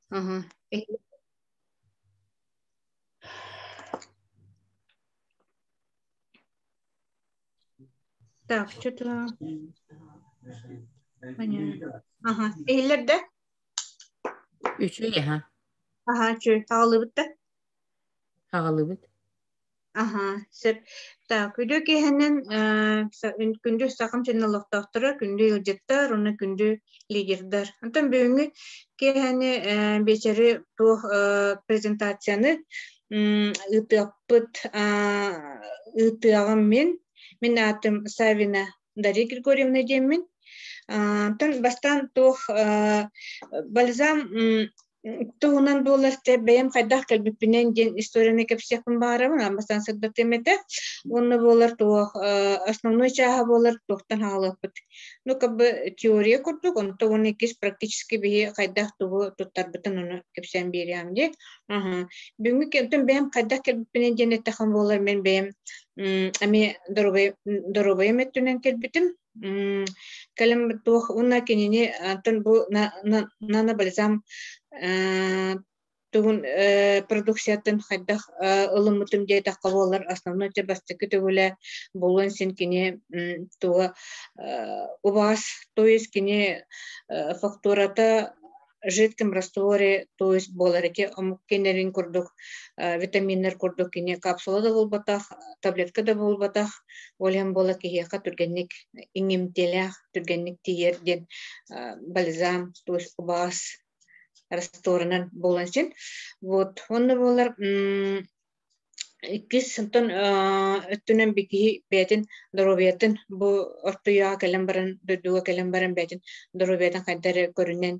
Ага. Так, что-то понятно. Ага. Эйлерде? Üçü ya. Ага, чё, тағылыбытта? Ağalıbıt. Ага, сеп. Так, үйдө кехенен күндү сакым ченнелоктоктора, күндү илжеттер, уну күндү лидердер. Антон бүгүнкү кехени бечери тух презентацияны ытыаппыт ытыагым мен атым Савина Дарья Григорьевна демин. Антон бастан тух бальзам туһунан буоларте бэйэм хайдах кэлбиппинэн диэн историяны кэпсиэхпин баарабын, амбастан сырдатемете, онно буолар туох основной чааха буолар туохтан хаалыппыт. Ну, как бы теория курдук, онто оны кис практически бии хайдах тугу туттарбытын оны кэпсиэн биэриам ди. Бүгүнкү кемтен бэйэм хайдах кэлбиппинэн диэн этэхэн буолар мен бэйэм ами доробай эметтүнэн кэлбитим. Кэлэм туох уна кинини антон бу нана бальзам тугун продукциятын хайдах ылымытым диэтах кабалар основной тебастык төгүлэ болон син кини туга убас, то есть кини фактурата жидком растворе, то есть болареке омуккенерин курдук, витаминнер курдук кини капсула да болбатах, таблетка да болбатах, олем бола киһиэхэ түргенник иҥимтелэх, түргенник тиерден бальзам, то есть убас ресторанан болансин. Вот, онны болар иккис сынтан өттүнен бики бетин доробиятын бу ортуя кэлэн баран дөдүгө кэлэн баран бетин доробиятын хайдары көрүнен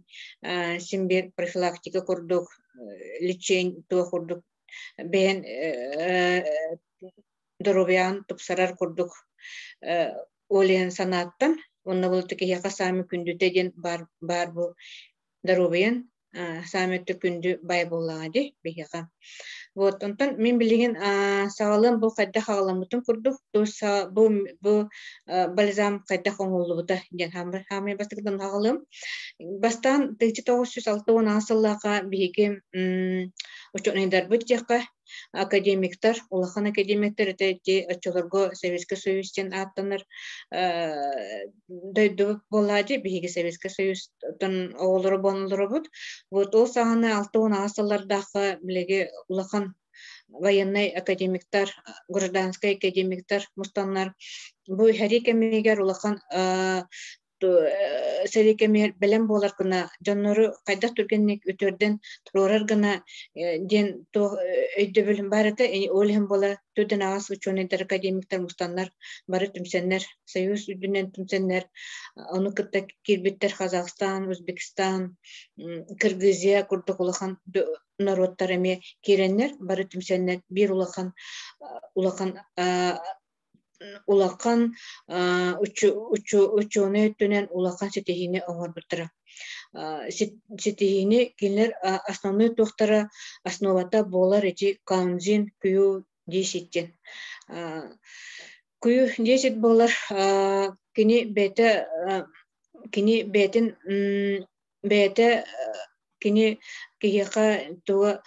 симбир профилактика курдук лечение туа курдук бен доробиян тупсарар курдук олен санаттан онна болтуки яка сами күндүтэ ден бар бу доробиян саметті күнді бай боллади бияга. Вот, онтон мен билеген сагалым бу кайда хагаламытын курдук, бу бальзам кайда хоңулубута ден хамы бастыгдан хагалым. Бастан 1906 асыллака биге учёныйдар бутяка академиктар, улахан академиктар эти очолорго Советский Союзтен аттаныр дойду боллади биге Советский Союзтан оолору бонлору. Вот ол сағаны 6 асыллардагы билеги улахан военный академиктар, гражданский академиктар, мустаннар бу харикемегер улахан сәрекемер белем болар кына жоннору кайда түргенник өтөрден турар гына ден то өйдө билим барыта олем бола төдөн агас учёныйдар академиктар мустаннар бары түмсеннер союз үдүнен түмсеннер аны кытта кирбиттер Казакстан, Өзбекстан, Кыргызия курдук улахан народтар эме киреннер бары түмсеннер бир улахан учуны өттүнен улахан сетихини оңор буттара. Сетихини кинлер основной тохтара основата болар эти каунзин күйү 10. Күйү 10 болар кини бетин бете кини кияка туга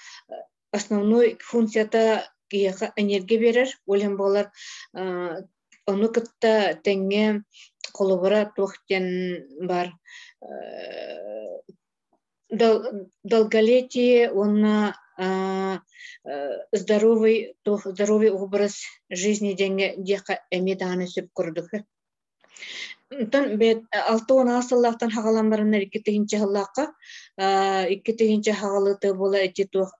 основной функцията кияка энергия берер, олем болар оны кытта теңге колобора тохтен бар долголетие, он здоровый образ жизни деньги дека эмеданы сөп көрдүк. Тон бет 6 асыллактан хагаламбарына 2-нче халлакка 2-нче хагалыты бола эти тох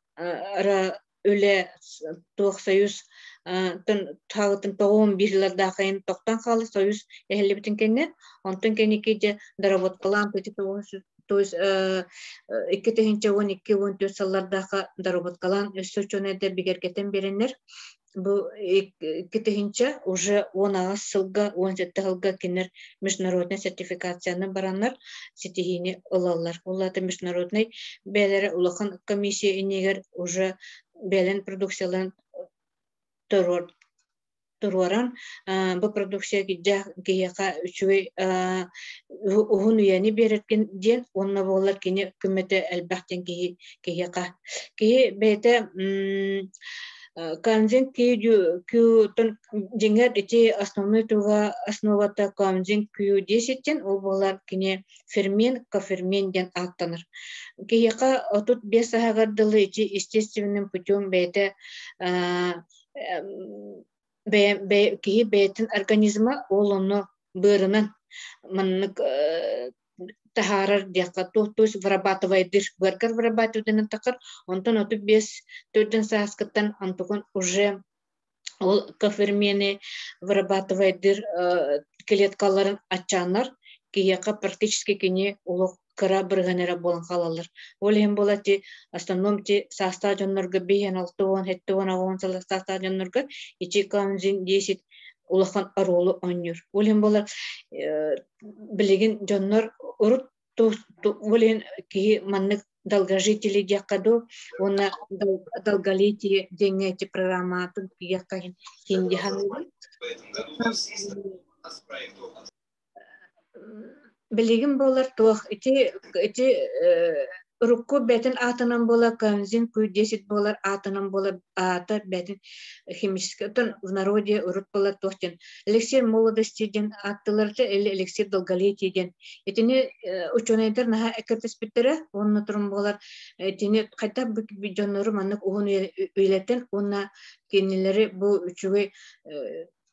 өле тох союз тагытын 11-лерде кайын токтан калы союз эхлебитин кенне онтон кенекеде доработкалан то есть 2-12-14 саллардагы доработкалан өсөчөнөдө бигеркетен беренер. Бу 2-нче уже 10 сылга 17 жылга кинер международный сертификацияны бараннар сетихини ылалар. Улаты международный бәләре улахан комиссия инегер уже бәлен продукцияларын Туруаран бу продукция гияка үчүй ухун уяни береткен ден онна болар кини күмөтө элбахтен гияка ки бете камзин кю жеңер эти основной туга основата камзин кю 10 ол болар кини фермен кофермен ден аттаныр гияка отут 5 сагардылы эти естественным путем бете киһи бэйэтин организма ол ону быарынан маннык тахарар диакка туус вырабатывайдыр быаркар вырабатывайдынан такар онтон оту 5-4 сааскаттан антугун уже ол кофермени вырабатывайдыр клеткаларын ачаанар киһиэка практически кини улук кыра бырганера болан халалар. Ол hem болати основном ти саста жоннорго бейен алтуон хеттуон агон саста жоннорго ичи камзин 10 улахан аролу оннур. Ол hem болар билеген жоннор урут ол hem ки маннык долгожители диакаду она долголетие денети программа тут диакка хинди ханды. Билигин болар туох эти рукку бетин атынан бола камзин куй 10 болар атынан бола ата бетин химический тон в народе урут болар тохтен эликсир молодости ден аттыларда эликсир долголетия ден этини ученыйдар наха экопеспиттере онна турун болар этини кайта жоннору маннык угун үйлетен онна кеннелери бу үчүгөй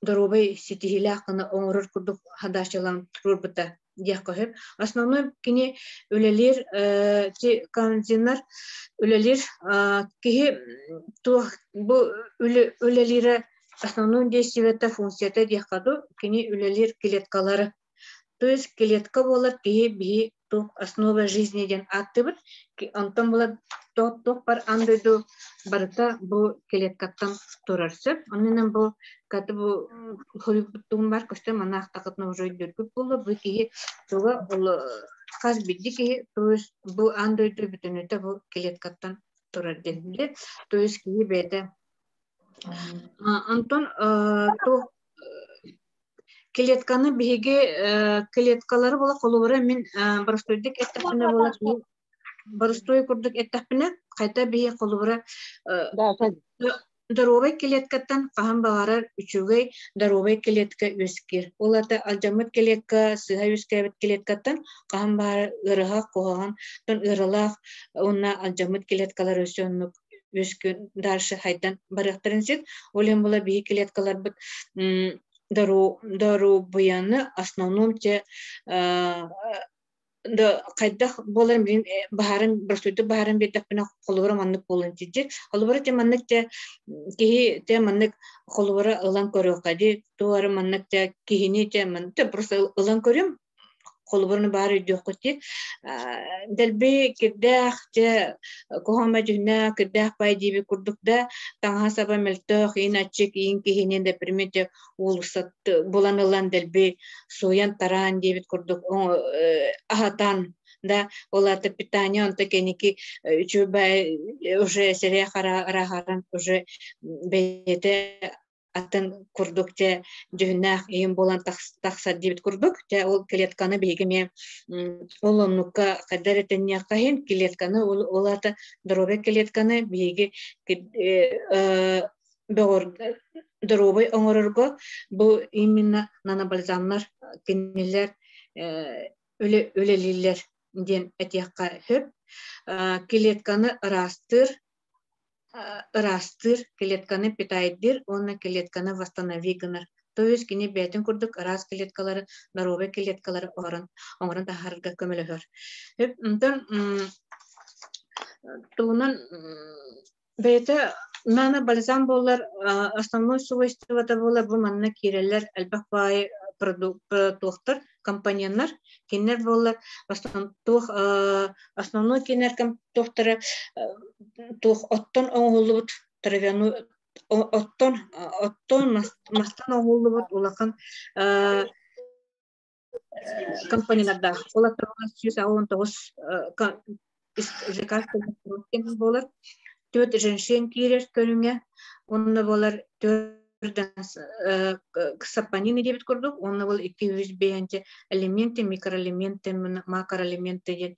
дорубай ситихиле акына оңорор курдук хадашалан турбута дияккоһеп основной кини үлелер ти камзиннар үлелер киһи туох бу үлелере основной действиета функцията дияккаду кини үлелер клеткалары то есть клетка болар киһи бии ту основа жизни ден аттыбыт онтон болар тох бар андыду барыта бу клеткаттан турарсы оннан бу каты бу холибуттун бар көстө манах такытны уже дүркүп болду бу киһи туга ол каз бидди киһи то есть бу андыду бүтүнүтө бу клеткаттан турар дениле то есть киһи бете антон ту клетканы биһиги клеткалары бола колубара мен барыстойдук эттапына бола барыстой курдук эттапына кайта биһи колубара здоровый клеткаттан кахан багарар үчүгөй здоровый клетка өскер олата алжамыт клетка сыга өскебит клеткаттан кахан багар ырыга коган тон ырылак онна алжамыт клеткалар өсөннүк өскөн дальше хайдан барыктырынсет олем бола биһи клеткалар бит дару буяны основном те да кайда болар мен баарын бростойду баарын бетапына колубара маннык болон тиже колубара те маннык те кихи те маннык колубара ылан көрө кади туары маннык те кихини те маннык просто ылан көрөм колубарны баары жокти делбе кедах те кохама жуна кедах пайдиби курдукда таңа саба мелтөх иначек ин кихинен де примете улусат буланылан делбе соян таран дебит курдук ахатан да олата питание он такеники чубай уже серия харахаран уже бете атын курдукте жөннах эм болан такса дебит курдук те ол клетканы бегеме олоннукка кадаретенне кахин клетканы олата дробе клетканы беге богор дробой оңорорго бу именно нанобальзамнар кенелер өлелилер ден этиякка хөп клетканы ырастыр клетканы питайдыр оны клетканы восстановигнер то есть кини бетин курдук ырас клеткалары здоровый клеткалары оңорон тахарга көмөлөөр онтон туунан бете нанобальзам болар основной свойството болар бу манна кирелер албакбай продукттар компаньоннар кинер болар основной кинер компьютеры оттон оңулубут травяну оттон мастан оңулубут улакан компанияларда олар 1919 заказ болар 4 женщин кирер көлүңө онна болар ксапанин дебит курдук, онны был 200 бейенче элементы, микроэлементы, макроэлементы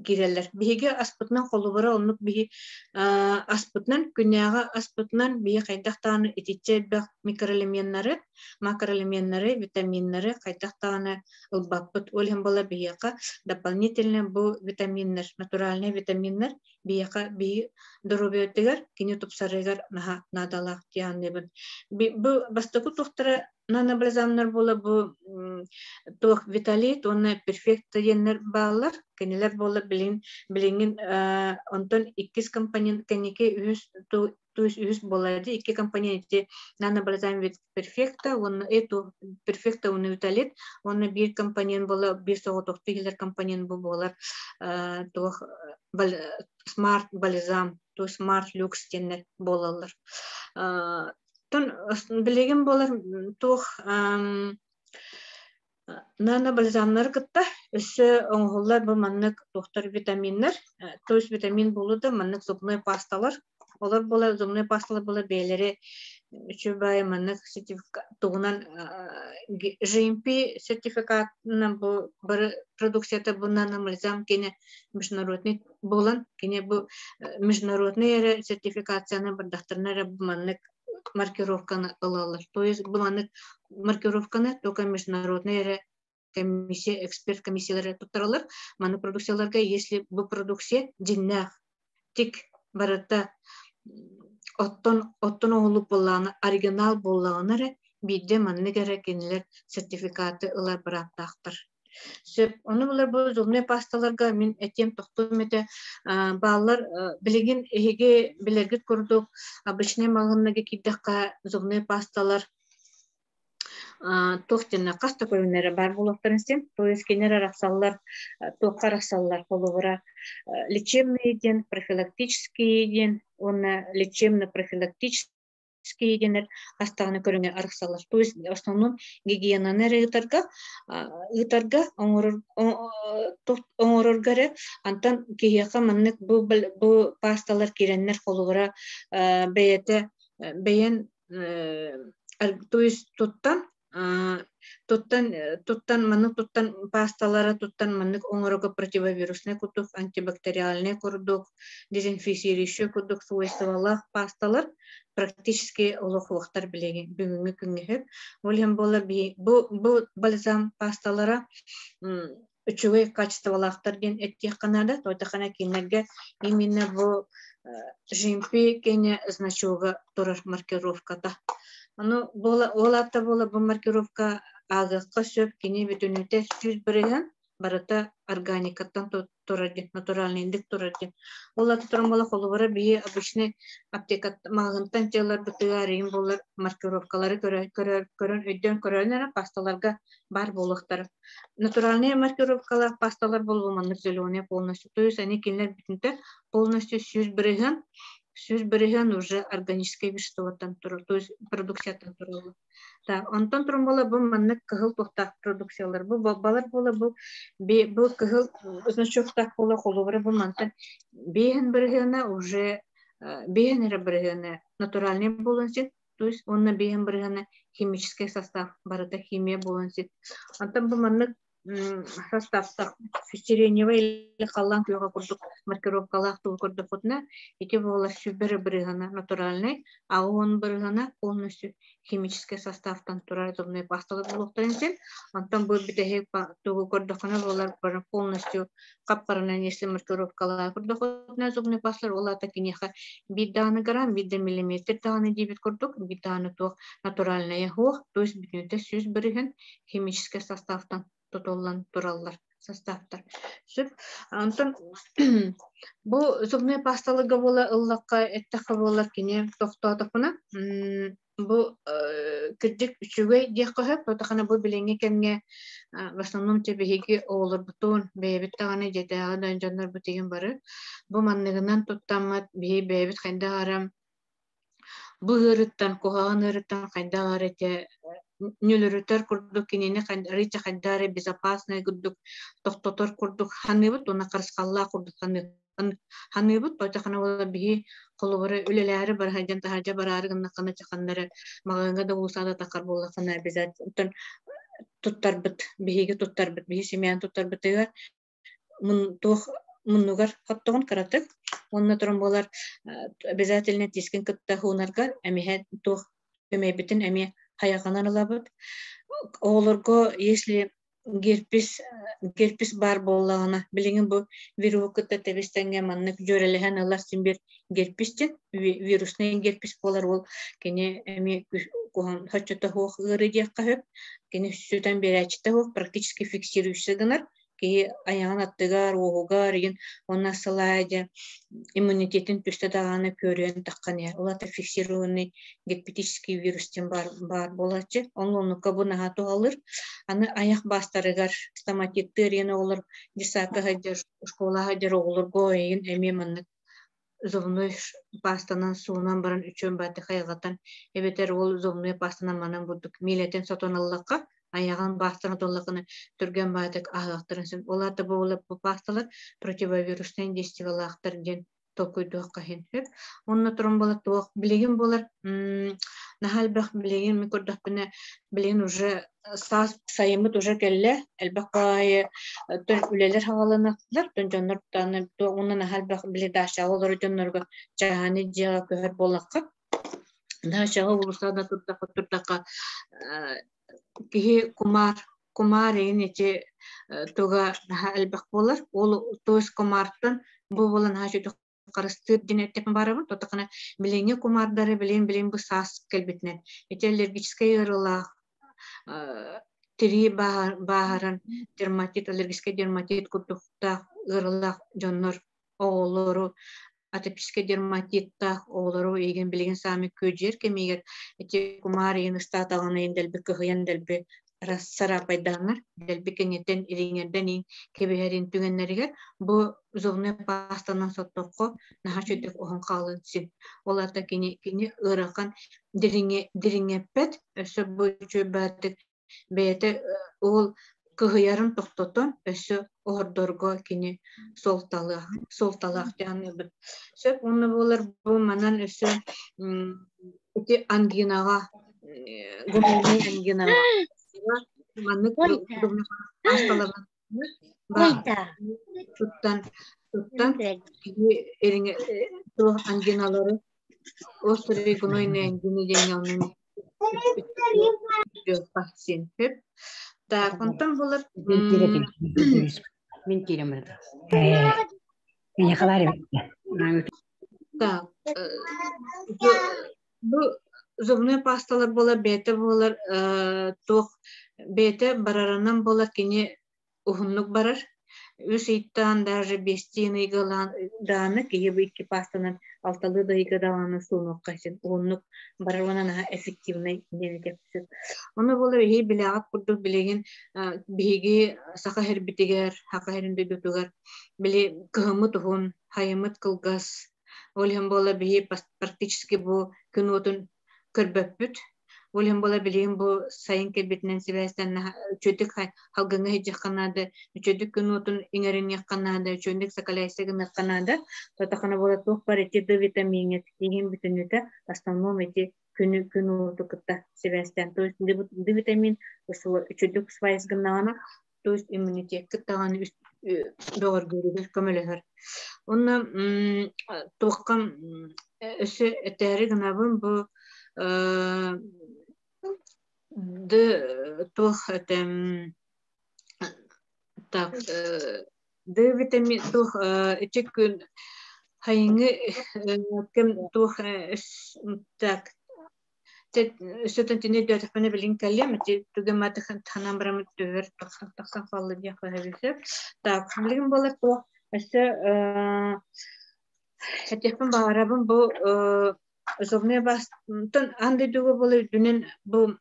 киреллер. Биһиге аспытынан холубара оннук биһи аспытынан күнәгә аспытынан биһи кайдактаны итичәбә микроэлементлары, макроэлементлары, витаминнары кайдактаны ылбаппыт. Олһен бала биһига дополнительно бу витаминнар, натуральный витаминнар биһига биһи дөрүбөтөгөр, кине тупсарыгар надалак тиянныбын. Бу бастыгы тохтара нана блазамнар бола бу тох виталит, онна перфект дигәннәр баллар, кенеләр бола билingen онтон 2 компонент кенеке 100 болады, 2 компоненты нана блазам вит перфекта, онна эту перфекта уны виталит, онна бир компонент бола, бир соготокты гелер компонент бу болар тох смарт балзам, то смарт люкс теннер болалар. Тон билеген болар тох нана балзамнар кытта өссө оңголлар бу маннык доктор витаминнар, то есть витамин болууда маннык зубной пасталар. Олар бола зубной пасталар бола бейлери үчүбай маннык сертификат тугунан GMP сертификатынан бу бір продукцията бунан балзам кине международный болан, кине бу международный сертификацияны бардактарына бу маннык маркировканы алалар. То есть бу маннык маркировканы только международные комиссия, эксперт комиссиялары туттаралар. Маны продукцияларга, если бу продукция диннах тик барата оттон оңулуп болланы, оригинал болланы бидде манны керекенлер сертификаты ылар бараттактыр. Сөп, оны булар бу зубный пасталарга мен этем токтум эте баллар билеген эге билергит курдук, обычный магыннага киддакка зубный пасталар тохтина каста көйнәре бар булыктырын сен, то есть кенер рахсаллар, тохка рахсаллар полубара лечебный ден, профилактический ден, оны лечебно-профилактический денер астаганы көрүнгө арахсаллар. То есть в основном гигиенаны ытарга оңороргаре антан кияка маннык бу пасталар киреннер полубара бейете бейен, то есть туттан маннык туттан пасталара туттан маннык оңорого противовирусный курдук, антибактериальный курдук, дезинфицирующий курдук свойстволах пасталар практически олохлуктар билеген бүгүнгү күнгө. Олем болар бу бальзам пасталара үчүгөй качестволахтар ден эттек канада тойтакана кинерге именно бу GMP кене значогы турар маркировката. Аны олата бола бу маркировка агыкка сөп кене бүтүнүтө 100 бирген барата органикаттан турар, натуральный индик турар. Олата туран бола холубара бии обычный аптека магынтан жалар бутыгарыйын болар маркировкалары көрөн өйдөн көрөнөр пасталарга бар болуктар. Натуральный маркировкалар пасталар болбоманлык зеленый полностью. То есть они кинелер бүтүнтө полностью 100 бирген уже органическое веществодан турар, то есть продукциядан турар. Так, онтон туран бола бу маннык кыгыл тохтак продукциялар. Бу балар бола бу кыгыл значоктак бола холубара бу мантан бейген биргена уже бейген биргена натуральный болонсит, то есть онна бейген биргена химический состав барата химия болонсит. Онтон бу маннык составтак сиреневый или халлан күйөга курдук маркировкалах туу курдук отна эти болар сүбөрө биргана натуральный, а он биргана полностью химический составтан турар зубный пасталар болуктарынсен. Онтон бу битеге туу курдукана болар полностью капкарынан если маркировкалар курдук отна зубный пасталар олата кинеха биданы грамм, биде миллиметр таны дебит курдук, биданы тоо натуральный хох, то есть бүтүнтө 100 бирген химический составтан тотоллан тураллар составтар. Сөп, антон бу зубный пасталыга бола ыллакка эттака болар кине токтотопуна. Бу кырдык үчүгөй деккөһөп, тотакана бу биленге кемге в основном тебеги олор бутун бебит таганы жетега данжандар бутеген бары. Бу манныгынан тоттамат бебит кайда арам. Бу ырыттан когаган ырыттан кайда арете нөлөрөтөр курдук кинени рыйча кайдары безопасный курдук токтотор курдук ханыбыт уна карыскалла курдук ханы Hanıbıt bataqana ola bihi kolubары үлеләре бар хаҗан таһаҗа барары гына кана чаканнары магаңга да булса да такар буллакына обязательно туттарбыт биһиге туттарбыт биһи семьян туттарбытыгар туох муннугар хоттогон каратык онна туран болар обязательно тискен кытта хуунаргар эмиһэ туох көмөйбүтүн эми хаяганан алабыт олорго если герпес бар боллагына билигин бу вирукытта тебестенге маннык жөрелеген алар симбир герпестен вирусный герпес болар ол кене эми кухан хачта хох ырыдякка хөп кене сүтен берачта хох практически фиксирующий гынар ки аян аттыгар оогар ген онна салайда иммунитетин түстө даганы көрөн такканы улата фиксированный гепатический вирустен бар болачы онлонука буна хату алыр аны аяк бастарыгар стоматиттер ene олар дисака хаҗар школа хаҗар олорго ен эми манны зубной пастанан суунан баран үчөн баты хайгатан эбетер ол зубной пастанан манан будук милетен сатоналлакка аяган бастырын толлакыны түрген байтык агактырын оларды болуп бу пасталар противовирусный действиялактар ден токуйдуакка хенеп онна турун болот туак билеген болар нахал бак билеген ми көрдөкпүнө билеген уже сайымыт уже келле элбакай төн үлелер хагаланаклар төн жоннор таны онна нахал бак биле даша олор жоннорго жааны жага көр болакка дашага булса да туртака кихи кумар енече тога албак болар ол тоос кумартан бу болан хажыды карыстыр динеттеп барабы тотакана биленге кумардары билен бу сас келбетне аллергическая ырыла три бааран аллергический дерматит кутукта ырыла жоннор оолору атопический дерматитта оолору еген билеген сами көжер кемигер кумар ен статаганы делби кыгыян делби рассара пайданар делби кенетен ириңерден кеберин түгеннерге бу зовны пастанан соттокко нахачыдык охон калын син оларда кини ыракан дириңеппет өсө бойчу батык бете ол кыгыярын токтотон өсө ордорго кини солталак жаныбыт сөп уну болар бу манан өсө ангинага гомерный ангинага маннык асталарга туттан эриңе то ангиналары острый гнойный ангина деңалнын пациент деп так онтон болар Mentira, Marta. Minha calaré. Так, бу зубной пасталар болар, бете болар, тох бете барарынан болар кини ухунлук барар. Үс иттан даже бестины галан даны кие бу икки пастанан алталы дайга даланы сунук кайсын. Ухунлук барарынан эффективный денетепсиз. Оны болар хей билегат курдук билеген биги сака хербитигер, хака херинде дутугар биле кыгымыт ухун, хайымыт кылгас. Олем бола биги практически бу күнөтүн көрбөппүт. Олем бола билеген бу сайын келбетинен себестен чөдүк халгыңа хеджаканады, чөдүк күнөтүн иңерин якканады, чөдүк сакалайсыгын якканады. Татакана бола тох бар эти Д витаминет, деген бүтүнүтө основном эти күнөтү кытта себестен. То есть Д витамин чөдүк свайсгынагана, то есть иммунитет кыттаган догор көрүгөр көмөлөөр. Онна тохкам өсө этери гынабын бу тох так Д витамин тох эчекүн хайыңы кем тох так сөтөн тине дөтөпөнө билин калем түгөн матыхан танам барам төвөр таксан фаллы дия хабисеп так билин болот тох өсө этепен баарабын бу зовне бастан андай дуго болот дүнен бу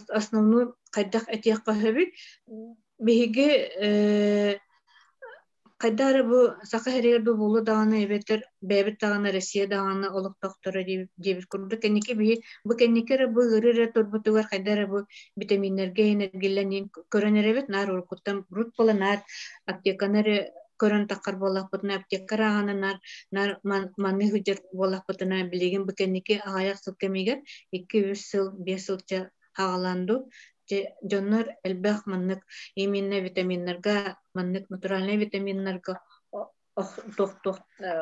основной кайдак этиякка хөбүт биги кайдары бу сака херерду болу даганы эбетер бебит даганы Россия даганы олук доктору дебит курду кенеки би бу кенекере бу ырыра турбутугар кайдары бу витаминнерге энергиленин көрөнөр эбет нар уркуттан рут боланар аптеканары көрөн такар болапытына аптекар агананар манны хүжер болапытына билеген бекенники аяк сылкемигер 2-3 сыл 5 сылча агаланду жоннор элбэх маннык именно витаминнарга маннык натуральный витаминнарга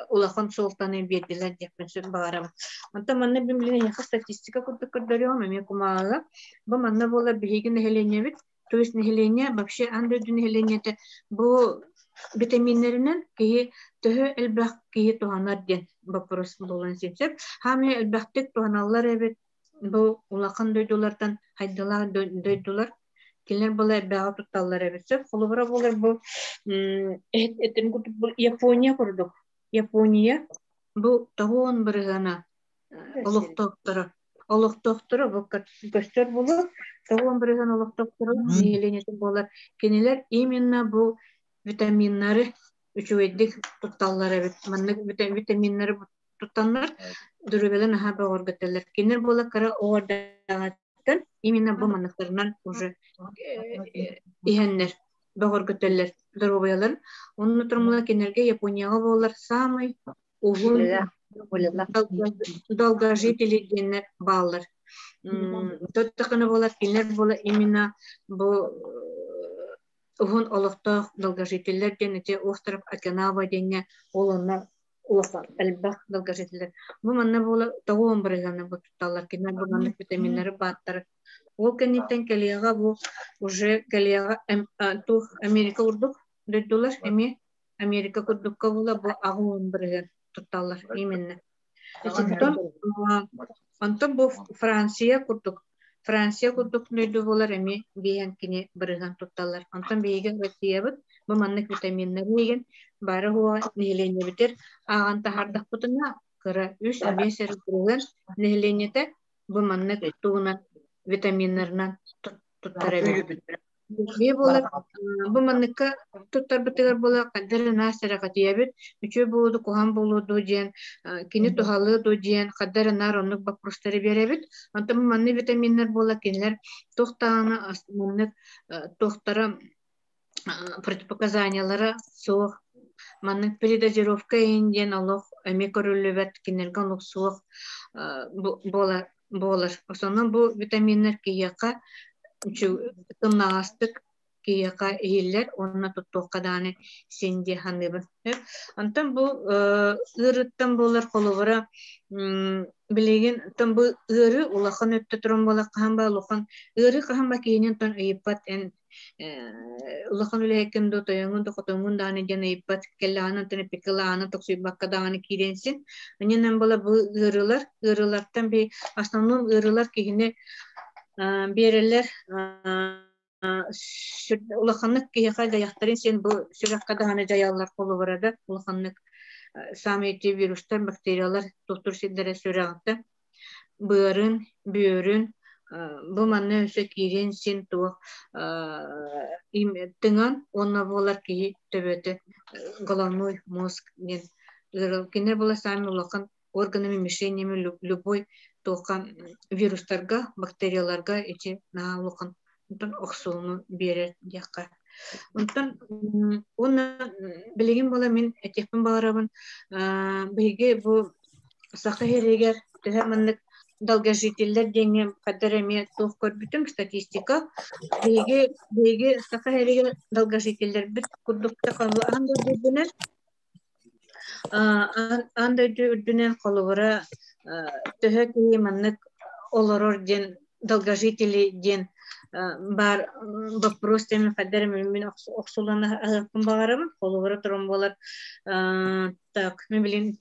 улахан солтаны бердилер деп мен барам. Anta manna bimlene yaxa statistika kurduk kurduryorum men kumala. Bu manna bola bilgin nehelenya bit. Turist nehelenya вообще андö neheleniyete bu vitaminlerinden ki töhü elbaq ki tohanar den вопрос bolan sensep. Hami elbaqtek tohanallar evet bu ulaqan döydolardan haydalar döydolar. Кинлер была бәгә тутталлар әбисеп, холыбыра булыр бу этем кутуп бу Япония курдук. Япония бу тагын бер гана олук доктор бу көстөр булып, тагын бер гана олук доктор неленете булар. Кинелер именно бу витаминнары үчүедик тутталлар әбит. Манны витаминнары туттаннар дөрүбелен хаба оргателер. Кинлер була кара орда именно bu manıklarından уже иһеннер бөгөр көтөллөр дөрөбөйлөр. Онны турмула кенерге Японияга болар самый угун долгожители генер баллар. Тоттаканы болар кенер бола именно бу угун олоктох долгожителлер денете остров Окинава дене олонна улахан элбах долгожителлер. Бу манна бола тагын бер гана бу тутталар кенер бу маннык витаминнары баттар. Ол кенеттен келияга бу уже келияга тух Америка урдук $4 эми Америка курдукка була бу агын бирген тутталар именно. Антон бу Франция курдук нөйдү болар эми биен кини бирген тутталар. Антон биеген Россия бу маннык витаминнар биеген бары хуа нелене битер аган тахардак бутуна кыра 3-5 бирген неленете бу маннык тугунан витаминнарынан туттар эбит. Бе болар бу манныка туттар битер болар кадыр насыра катыябыт. Үчө болду куган болду ден кини тухалы ден кадыр нар онук бапростары беребит. Антым манны витаминнар болар кинлер тохтаны маннык тохтары противопоказаниялары соох маннык передозировка инден алох эме көрүлүбөт кинерге алох соох болар. В основном бу витаминнар кияка тымнагастык кияка ииллер онна туттуоккадааны сенде ханыбы. Антан бу ырыттан болар колубара билеген тан бу ыры улахан өттө турун бола каханба улахан ыры каханба кийинен тан ыйпат улахан үлэккен до тояңун тохотоңун дааны жана ыйпат келлааны таны пикылааны токсуйбаккадааны киренсин. Аненен бола бу ырылартан бе основном ырылар кихине берелер улаханнык кихи даяқтарын сен бу сүраккадааны жаялар колу барада улаханнык самыйти вирустар бактериялар доктор сендере сүрагатта быарын бүйөрүн бу манны өсө кирен сен туох тыңан онна болар кихи төбөтө головной мозг кине бола сами улахан органами мишенями любой тока вирустарга бактерияларга эти наалукан онтон оксууну берер дияка. Онтон оны билеген бола мен этепин барабын биге бу сакы херегер тәһәммәнлек долгожительләр деңе кадәреме тух көрбүтүм статистика биге сакы херегер долгожительләр бит курдукта калган анда дүнен колубара төһөки маннык олорор ден долгожители ден бар вопрос теме кадер мен оксулана агын багарам колубара турум болар. Так мен билин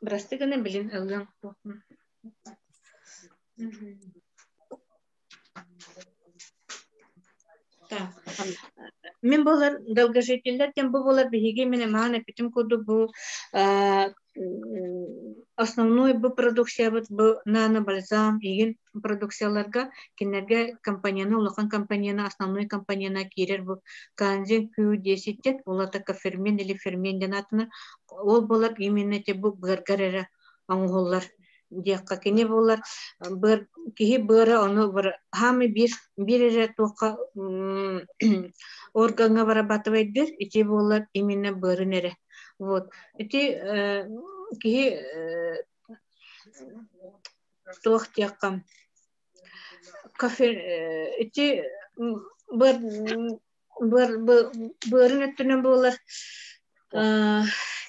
брастыганы билин алган. Так мен болар долгожительлер тем бу болар биге мене мана питим коду бу основной бу продукция бу нано-бальзам иген продукцияларга кинерге компанияны улахан компанияны основной компанияна кирер бу канзин Q10 тет улата фермен или фермен денатына ол болар именно те бу гаргарера аңголлар Дияққа кене болар бір кихи быра оны бір хамы bir эре тоқа органга вырабатывайдыр, ити болар именно бырын эре. Вот. Ити кихи тоқ тияққа кафе ити бырын өттінен болар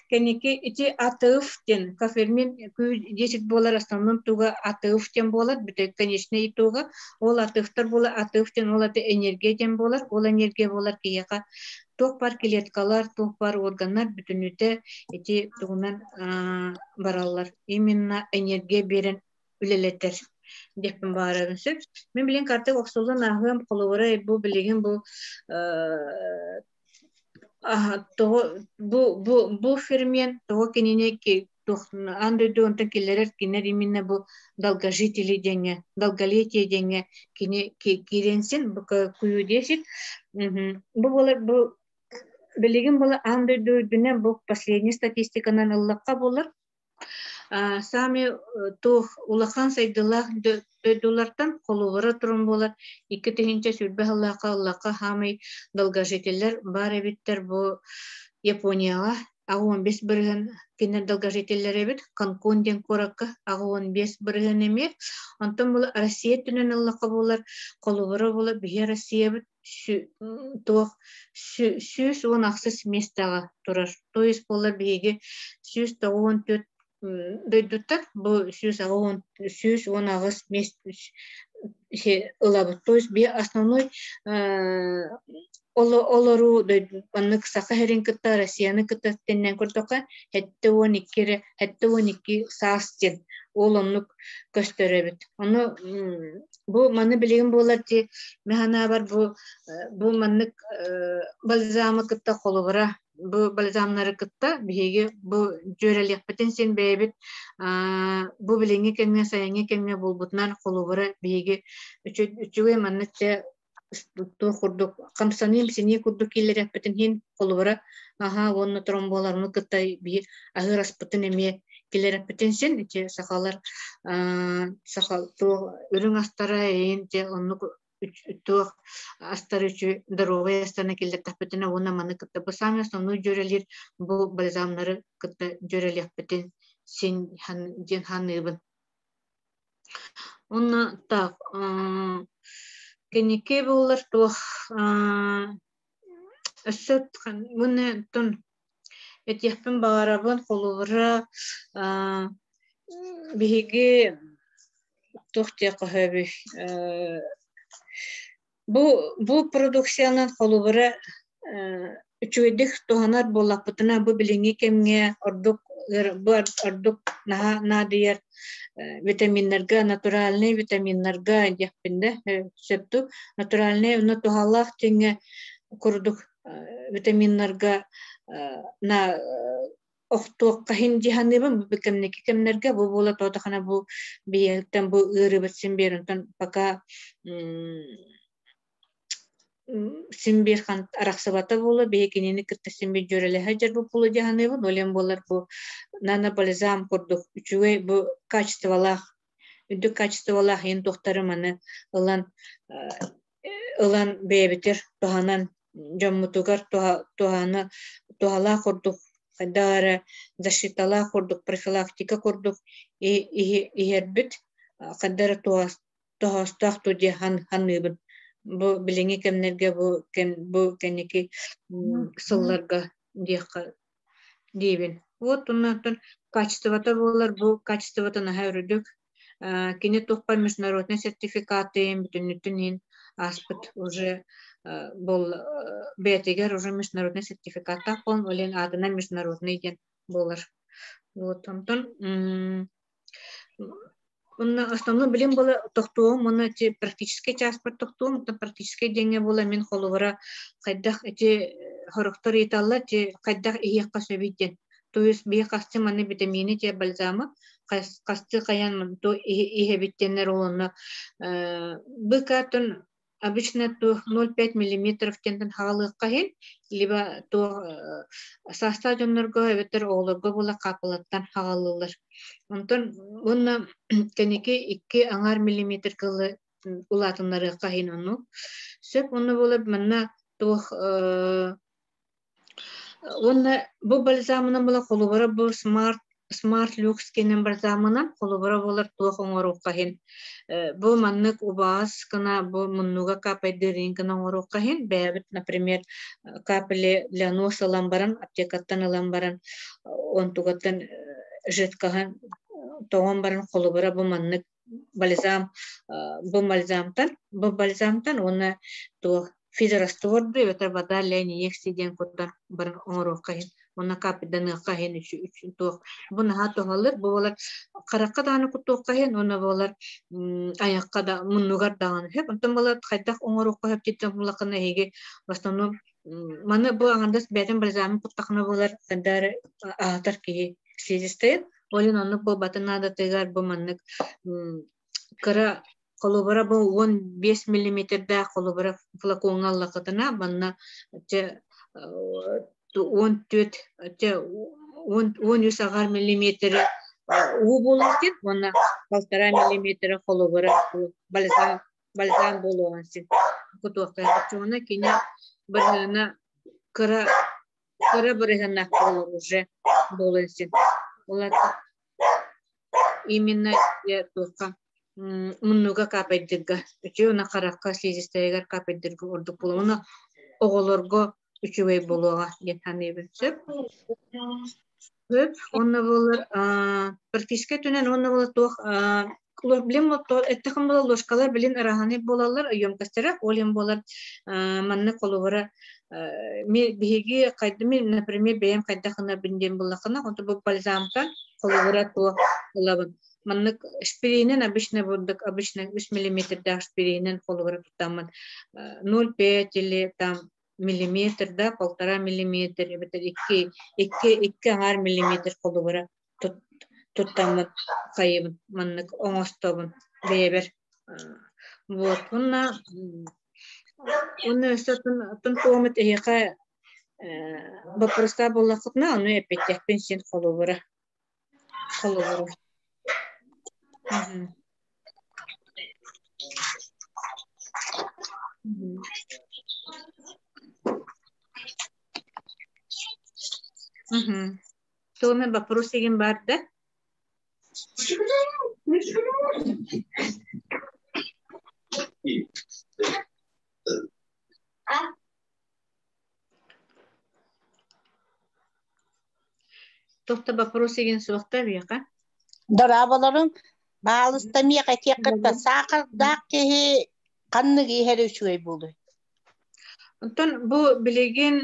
кенеки ити атыфтен кафермен 10 болар основном туга атыфтен болар бүте конечный туга ол атыфтар болар атыфтен ол аты энергияден болар ол энергия болар кияка ток бар клеткалар ток бар органнар бүтүнүтө ити тугунан баралар именно энергия берен үлелетер деппин баарыбын сөп мен билен карты оксолун агым коловора бу билеген бу бу фермент того кинене ки андай донтон киллерер кинер именно бу долгожители деньги долголетие деньги кине киренсин бу кую десит бу болар бу билеген бола андай дойдуна бу последний статистиканан ыллакка болар сами тух улахан сайдылах дөйдулардан колувара турун болар 2 тегинче сүрбе аллака хамый долгожителлер бар эбиттер бу Японияга агы 15 бирген кине долгожителлер эбит Канкунден коракка агы 15 бирген эме антон бул Россия түнөн аллака болар колувара болар бие Россия бит тух сүз 16 местага турар то есть болар биге 114 дөйдүттар бу сүз агыс мест ылабыт то есть би основной олору дөйдү сака херин кытта Россияны кытта теннен көрдөкка 12 саастен ол оннук көстөрөбүт аны бу маны билеген болар ти механа бар бу маннык балзамы кытта колубара бу балзамнары кытта биге бу жөрелек потенсиен бебит бу биленге кемге саянге кемге болбутнан колубара биге үчүгө маннык те то курдук камсанын сине курдук килерек потенсиен колубара онно тромболарны кытта би агыр аспытын эме килерек потенсиен эти сакалар сакал то үрүң астара энте онну туох астар үчү здоровая астана келдер таппетине уна маны кытта бу сами основной жөрелер бу балзамнары кытта жөрелек бетен сен ден ханыбын уна так кенеке болар туох өссөт муны тун этияппын баарабын колубура биһиги тохтия кахаби бу продукциянан колубура үчүйдик туханар боллаппытына бу билиңи кемге ордук надыяр витаминнерга натуральный витаминнерга яппинде сөптү натуральный уну тухаллах теңе курдук витаминнерга на охтук кахин жиханыбын бу кемнерге бу бола тодахана бу биектен бу ырыбыт симберинтен пока симберхан араксабата болу бейкенени кытта симбер жөреле хажар бу пулу жиханыбын олен болар бу нана балзам курдук үчүгөй бу качестволах үдүк качестволах ен тохтары маны ылан бебитер туханан жоммутугар туханы тухала курдук кадара защитала курдук профилактика курдук ихербит кадара тухастах туди ханыбын бу билеңе кемнерге бу кенеки сылларга диякка дейбин вот уннан качеството болар бу качествотон хайрыдык кине тохпа международный сертификаты бүтүнүтүнин аспыт уже бол бетигер уже международный сертификат он олен адына международный ден болар вот онтон основной билим бола тохтуум муну практический часть бар тохтуум практический деньги бола мен холубара кайдах эти хорохтор италла те кайдах иякка сөбиден то есть бие касты маны витамины те балзамы касты каян то ихебиттенер олонна быкатын обычно то 0,5 миллиметров тенден хагалыкка хин, либо то состав жоннорго ветер олорго була капылаттан хагалылар. Онтон онна кенеке 2 аңар миллиметр кылы улатынларыкка хин ону. Сөп ону болуп манна то онна бу бальзамынан була колубара бу Smart Lux кенен бальзамынан колубара болар туох оңорукка хин. Бу маннык убаас кына бу муннуга капайдырын кына оңорукка хин. Бәбит, например, капли для носа ламбаран, аптекаттан ламбаран, он тугаттан жеткахан тоон баран колубара бу маннык бальзам, бу бальзамтан оны туох физрастворды ветер вода лени ексиден куттан баран оңорукка хин. Ona kapıdan kahin üçün tuğ. Bunu hatoğalır. Bu olar karakka dağını kutuğ kahin. Ona olar ayakka da munnugar dağını hep. Ondan olar kaydak oңoruqqa hep jitten bulaqına hege. Bastanım mana bu ağandas bәтен balzamın kuttaqına olar kadar ağatar ki sezisteyip. Olin onu bu batına da tegar bu manlık kara kolubara bu 15 milimetrede kolubara flakonalla katına bana 14 миллиметр у болатын, оны 1,5 миллиметр холобара бальзам болуансын. Кутуақта чуна кине біргана кыра біргана болу уже болуансын. Олар именно я туқа муннуга капайдырга. Чуна қараққа слизистегер капайдырга ордук болу. Оны оғолорго üçüvey buluğa getani bilsep. Hep onu bulur pratiske tünen onu bulur toh problem to ettiğim bulur loşkalar bilin arahani bulurlar yömkestere olim bulur manne koluvara bihigi kaydımı например beyem kaydakına bindem bulakına onu bu balzamtan koluvara toh bulabın. Manne aspirinin обычно 5 миллиметр да aspirinin koluvara tutamın 0,5 или там миллиметр да 1,5 миллиметр это 2 миллиметр колубара туттамын кайыбын маннык оңостобун бебер вот уна өстөтүн томет эка вопроска боллакытна аны эпеттек пенсион колубара Томе вопрос деген бар да? Тохта вопрос деген суақта бияқа? Дарабаларың бағалыстамия қайтеққытта сақырдақ кеге қанныға әрі болды. Онтон бу билеген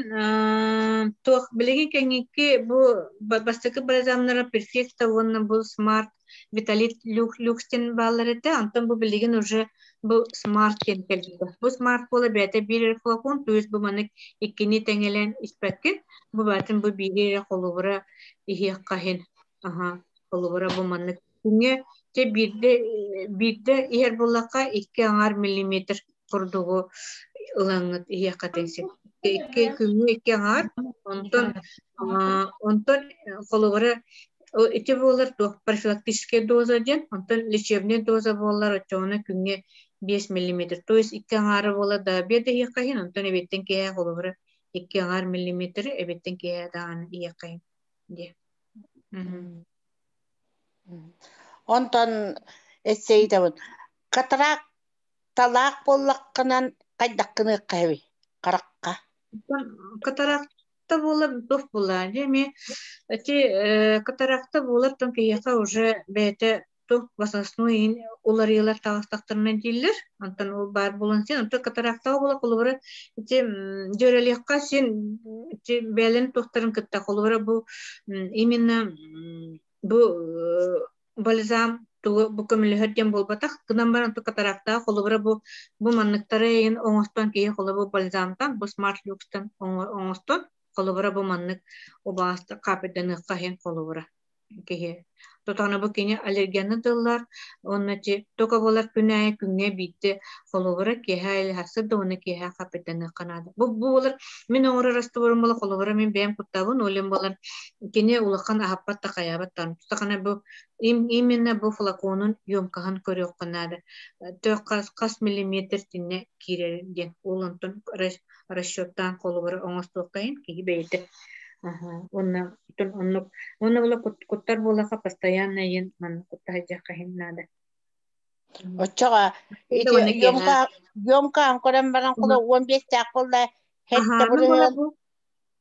кеңикке бу бастыкы бальзамнара перфекта онна бу смарт виталит люкстен балларыта онтон бу билеген уже бу смарт кен келди. Бу смарт бола бете бир флакон то есть бу манык иккини теңелен испекке бу батын бу бире холубра ихиякка хен. Холубра бу манык күнгө те бирде ихер буллакка 2 миллиметр курдугу ылаңыт иякка теңсек. 2 күнгө 2 аңар онтон холубра эти болар профилактическая доза ден онтон лечебная доза болар очоона күнгө 5 миллиметр. То есть 2 аңары бола да беде иякка хен онтон эбеттен кея холубра 2 миллиметр эбеттен кея даан иякка хен де. Онтон эсейдабын. Катарак талак боллаққынан қайдаққыны қайбы қараққа. Катаракта болар тоф болар. Деме катаракта болар тон кеяқа уже бәте тоф басасной оларыйлар тағыстақтарынан дейлер. Онтон ол бар болан сен. Онтон катаракта болар қолыбыры жөрелеққа сен бәлін тоқтарын кітті қолыбыры бұл именно бұл бальзам бу көмөлөһөрден болбатах кынан баран ту катаракта холобра бу манныктары ен оңостон кие холобу бальзамтан бу смарт люкстан оңостон холобра бу маннык обаста капыдан кахен холобра Кеһи. Тотаны бу кене аллергияны дыллар. Оннати тока болар күнге битти. Холовара кеһа хасы да оны кеһа капитаны канады. Бу болар мен оңра растворым бола холовара мен бем куттабын олем болар. Кене улакан ахаппат та каябат тан. Тутакана бу именно бу флаконун ёмкаһын көрөк канады. 4 миллиметр тинне кирерген. Олонтон расчёттан холовара оңостуктайын кеһи бейте. Онна була куттар булака постоянно ен ман куттаҗа каһиннада. Оччоға, ёмка анкоран баран кула 15 тақылда хетте бурын.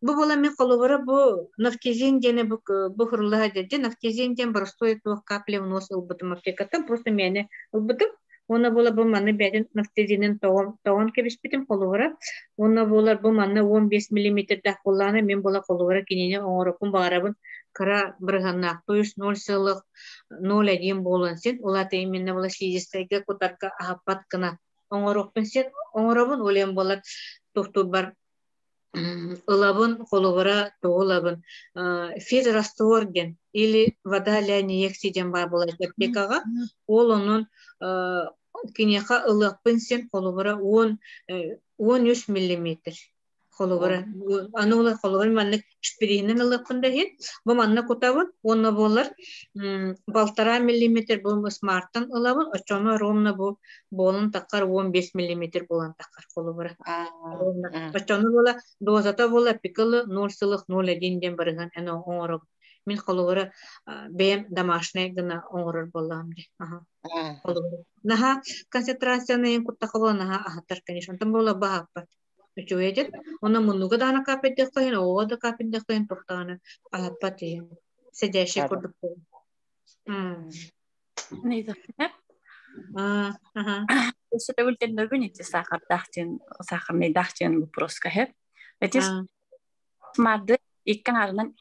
Бу була мен коловара бу нафтизин дене бу хурлага деде нафтизин ден простой тух капля в нос улбутым аптекатан просто мене улбутым. Ona bola bu manı bedin naftizinin toğun kebişpitim koluvara. Ona bola bu manı 15 milimetre kullanı men bola koluvara kinini oğrukun bağırabın kara bırğannak. Toyus 0,01 bolansın. Ola teminne bola şiizistayga kutarka ahappat kına. Oğrukun sen oğrabın olen bola tuhtu bar ылабын koluvara toğulabın. Физ растворген или вода ляниек сиден бар бола аптекаға. Ол onun кинеха ылаппын сен холубара 13 миллиметр холубара анула холубара маннык шпиринен ылаппын да хет бу манна кутабын онна болар 1,5 миллиметр бу смарттан ылабын очоно ровно бу болун таккар 15 миллиметр болан таккар холубара очоно бола дозата бола пикалы 0,01 ден барган аны оңорок мен холубара бем домашний гына оңорор болам ди наха концентрацияны en куттака бола наха ахаттар конечно там бола бааппат үчөйет оны мунуга дана капетте кайын ода капетте кайын токтаны ахаппат седящий курдук Neyse. Işte ülkenin öbünütü sakar ne dağçın bu proska hep. Ve tis madde İkken ardından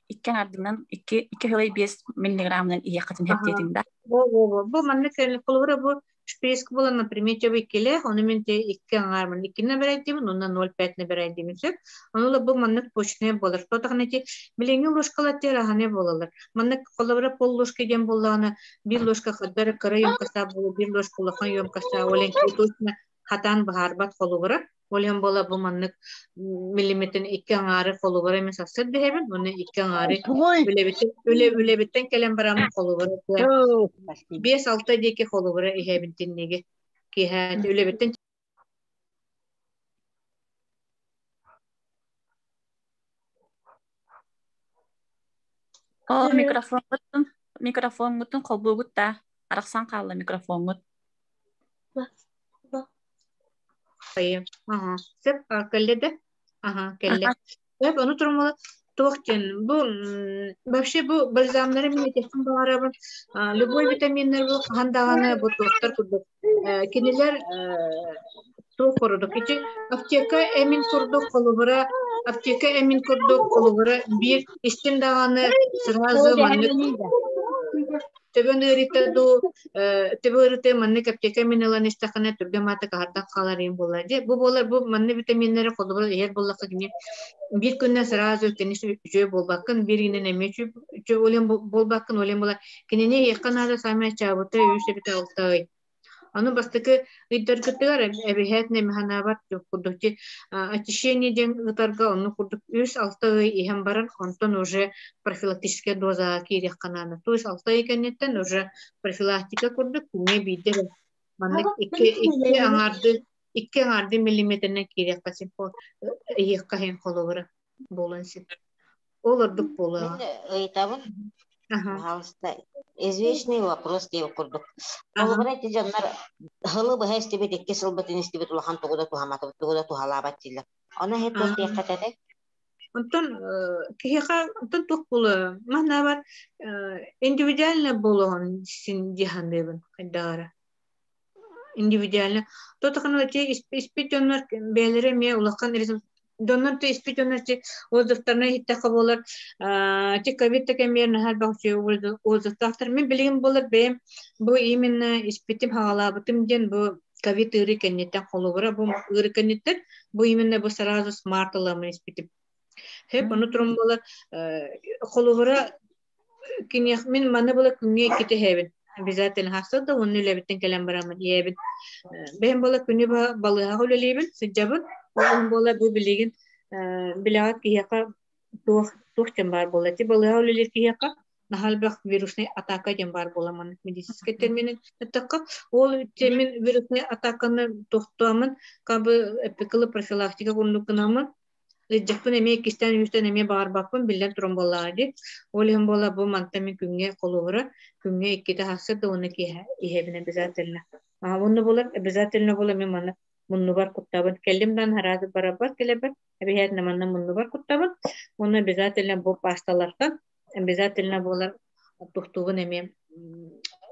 2,5 milligramdan iyi katın hep dediğinde. Bu manne kelli kolora bu şpirisk bola например çabuk kele onu men te ikken arman ikkine beraydimin ondan 0,5 beraydimin sep onula bu manne poşne bolar totakne ki bilengi loşkala tera hane bolalar manne kolora pol loşke dem bolana bir loşka kadar karayım kasa bu bir loş kulakan yom kasa olen ki toşna hatan baharbat kolora Olen bola bu manlık milimetrin iki ağrı kolu var emin sasır dehebin bunu iki ağrı öyle bitten kelen baramın kolu var 5-6 deki kolu var ehebin tinnege ki hat öyle bitten O mikrofon gutun kolbu gutta araksan kallı mikrofon gut. Sep kelle de kelle. Hep onu turmalı toğken bu вообще bu balzamları minnetin bu araba любой vitaminler bu handağını bu doktor kurdu. Kiniler toğ kurdu. Ki apteka emin kurdu kolubura apteka emin kurdu kolubura bir istimdağını sırası manlık Tebön ırite manne kapteka minelan istakana türge mata kahardan kalarıyım bolar. Bu bolar bu manne vitaminleri kolubura eğer bollaka gine bir günne sırası öteni jö bolbakın bir güne neme jö olen bolbakın olen bolar. Kinene yakınada samaya çabuta yüse bita oltay. Аны бастыкы ыйдыргытыгар эбиһэт немеханабат курдукчи очищение ден ытарга онну курдук 3-6 ай иһэн баран онтон уже профилактическая доза кирих канана. То есть 6 ай кеннеттен уже профилактика курдук күңе бидер. Маннык 2 аңарды миллиметрне кирих касып иһек кахен холовра болансы. Олордук бола. Пожалуйста, извечный вопрос деп курдук. Олбрайты жаннар хылы быһа истебет экке сылбытын истебет улахан тугуда тухаматып тугуда тухалабат дилер. Аны хет тосты якатады. Онтон киһиха онтон тук булы. Мана бар индивидуально болгон син дихандебин кайдара. Индивидуально. Тотаканы те испитоннар белере ме улахан результат Донор то испитоннарчы оздуктарына хиттака болар. Те ковидта кемерне хал бакчы оздуктар мен билген болар бем. Бу именно испитим хагалабытым ден бу ковид ыры кеннеттен холубара бу ыры кеннеттер бу именно бу сразу смарт аламын испитим. Хеп ону турум болар холубара Min manna bola күнге ките хебин. Обязательно хасыл да оны лебеттен келен барамын ебин. Бен бола күнү балыга хөлелебин, сыджабын. Ол бола бу билеген билегат кияка тух тем бар бола. Ти балыга хөлелер кияка нахалбак вирусный атака тем бар бола ман медицинский термин такка. Ол термин вирусный атаканы тохтуамын, кабы эпикалы профилактика кундукнамын. Жакпын эме кистен үстен эме бар бакпын билен турам боллады. Олем бола бу мантами күнгө колура, күнгө иккете хасыр да оны ки ихебин обязательно. Оны болар обязательно бола мен мана мунну бар куттабын. Келдимдан харады барабар келебер. Эбият наманна мунну бар куттабын. Оны обязательно бу пасталардан обязательно болар тухтубун эме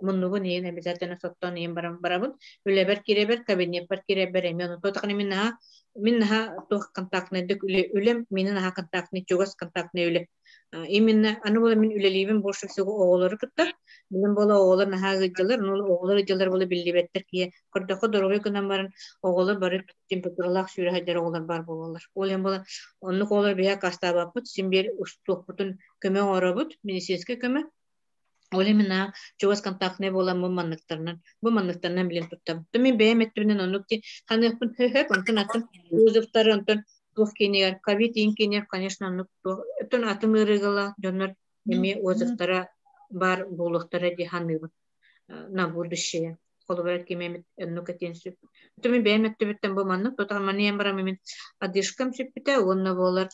муннубун ен обязательно соттон ен барабын. Үлебер киребер кабинет бар киребер эме оны тотакны Минна тох контактный дек үлем, минна контактный чугас контактный үле. Именно аны бола мин үлелибин больше всего оголары кытта. Билим бола оголар наха гыджалар, ну оголар жылдар бола биллибеттер ки кордоко дорогой кынан барын оголар бары температуралак сүрө хадар оголар бар болалар. Олем бола онны оголар бия кастабапыт, симбер устук көмө оробут, медицинский көмө. Олемина чугас контактный бола бу манныктарынан билен туттам. Төми бәйметтүнен онукти ханыкпын хөһөп онтон атын узуптары онтон тух кинер ковид инкинер конечно онук тон атын ырыгала жонор эми узуптара бар булуктары ди ханыбы на будущее. Колбарат кемемет онук атенсүп. Төми бәйметтүбүттен бу маннык тотан манем барам мен адышкам сүппите онна болар.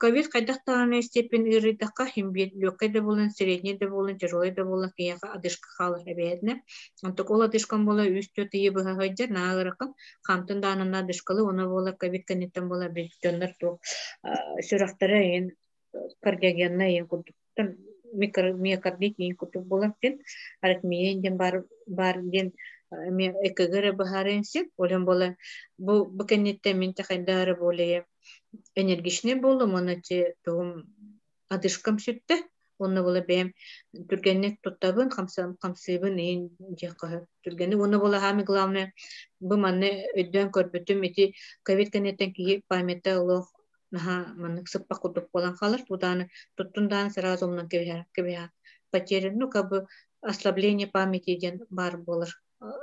Ковид кайдактаган степень ырыдакка химбет лёккайда болон среднейде болон тяжелойда болон кияка адышка халыр эбетне. Онток ол адышкан бола үстөтө ебыга хайдар наагыракын камтын данына адышкалы оны бола ковид канеттен бола бир жоннор то сүрактары ен кардиогенна ен курдуктан миокардит ен кутуп болар ден аритмия ден бар ден мен экгр бахаренсек олен бола бу канетте мен тахайдары боле энергичный болдум оны те тугум адышкам сүттө оны бола бем түргенек туттабын камсыбын эн жакка түргенек оны бола хами главное бу манны өдөн көрбөтүм эти ковид канеттен ки памятта улох наха маннык сыппа кудуп болан калыр туданы туттундан сразу мынан кебе потеря ну как бы ослабление памяти ден бар болар.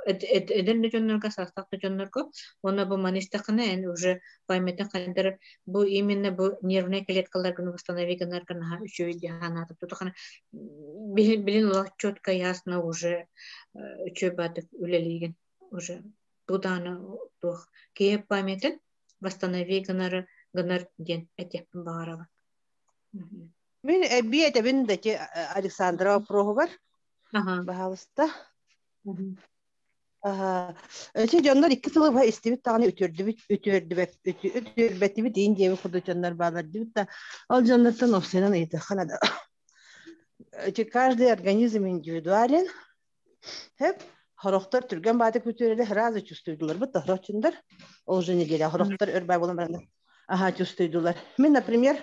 Эден жоннорга састакты жоннорго оны бу манистакны уже памяттен кандыр бу именно бу нервный клеткаларга восстановиганарга на үчөй диханаты тутаканы билин улак четко ясно уже үчөй батып үлелиген уже туданы тух ке памяттен восстановиганары гынар ден этеппин багарага. Мен биэте биндеки Александра Прохор баалыста. Эти жоннор 2 сылы ба истебит таганы өтөрдүбөт дейин жеби куду жоннор баалар дибит да ал жоннордон опсенан ыйты ханада. Каждый организм индивидуален. Хеп хорохтор түрген баты көтөрөлө разы чувствуйдулар бут хорочундар. Ол же неделя хорохтор өрбай болон баранда. Чувствуйдулар. Мен, например,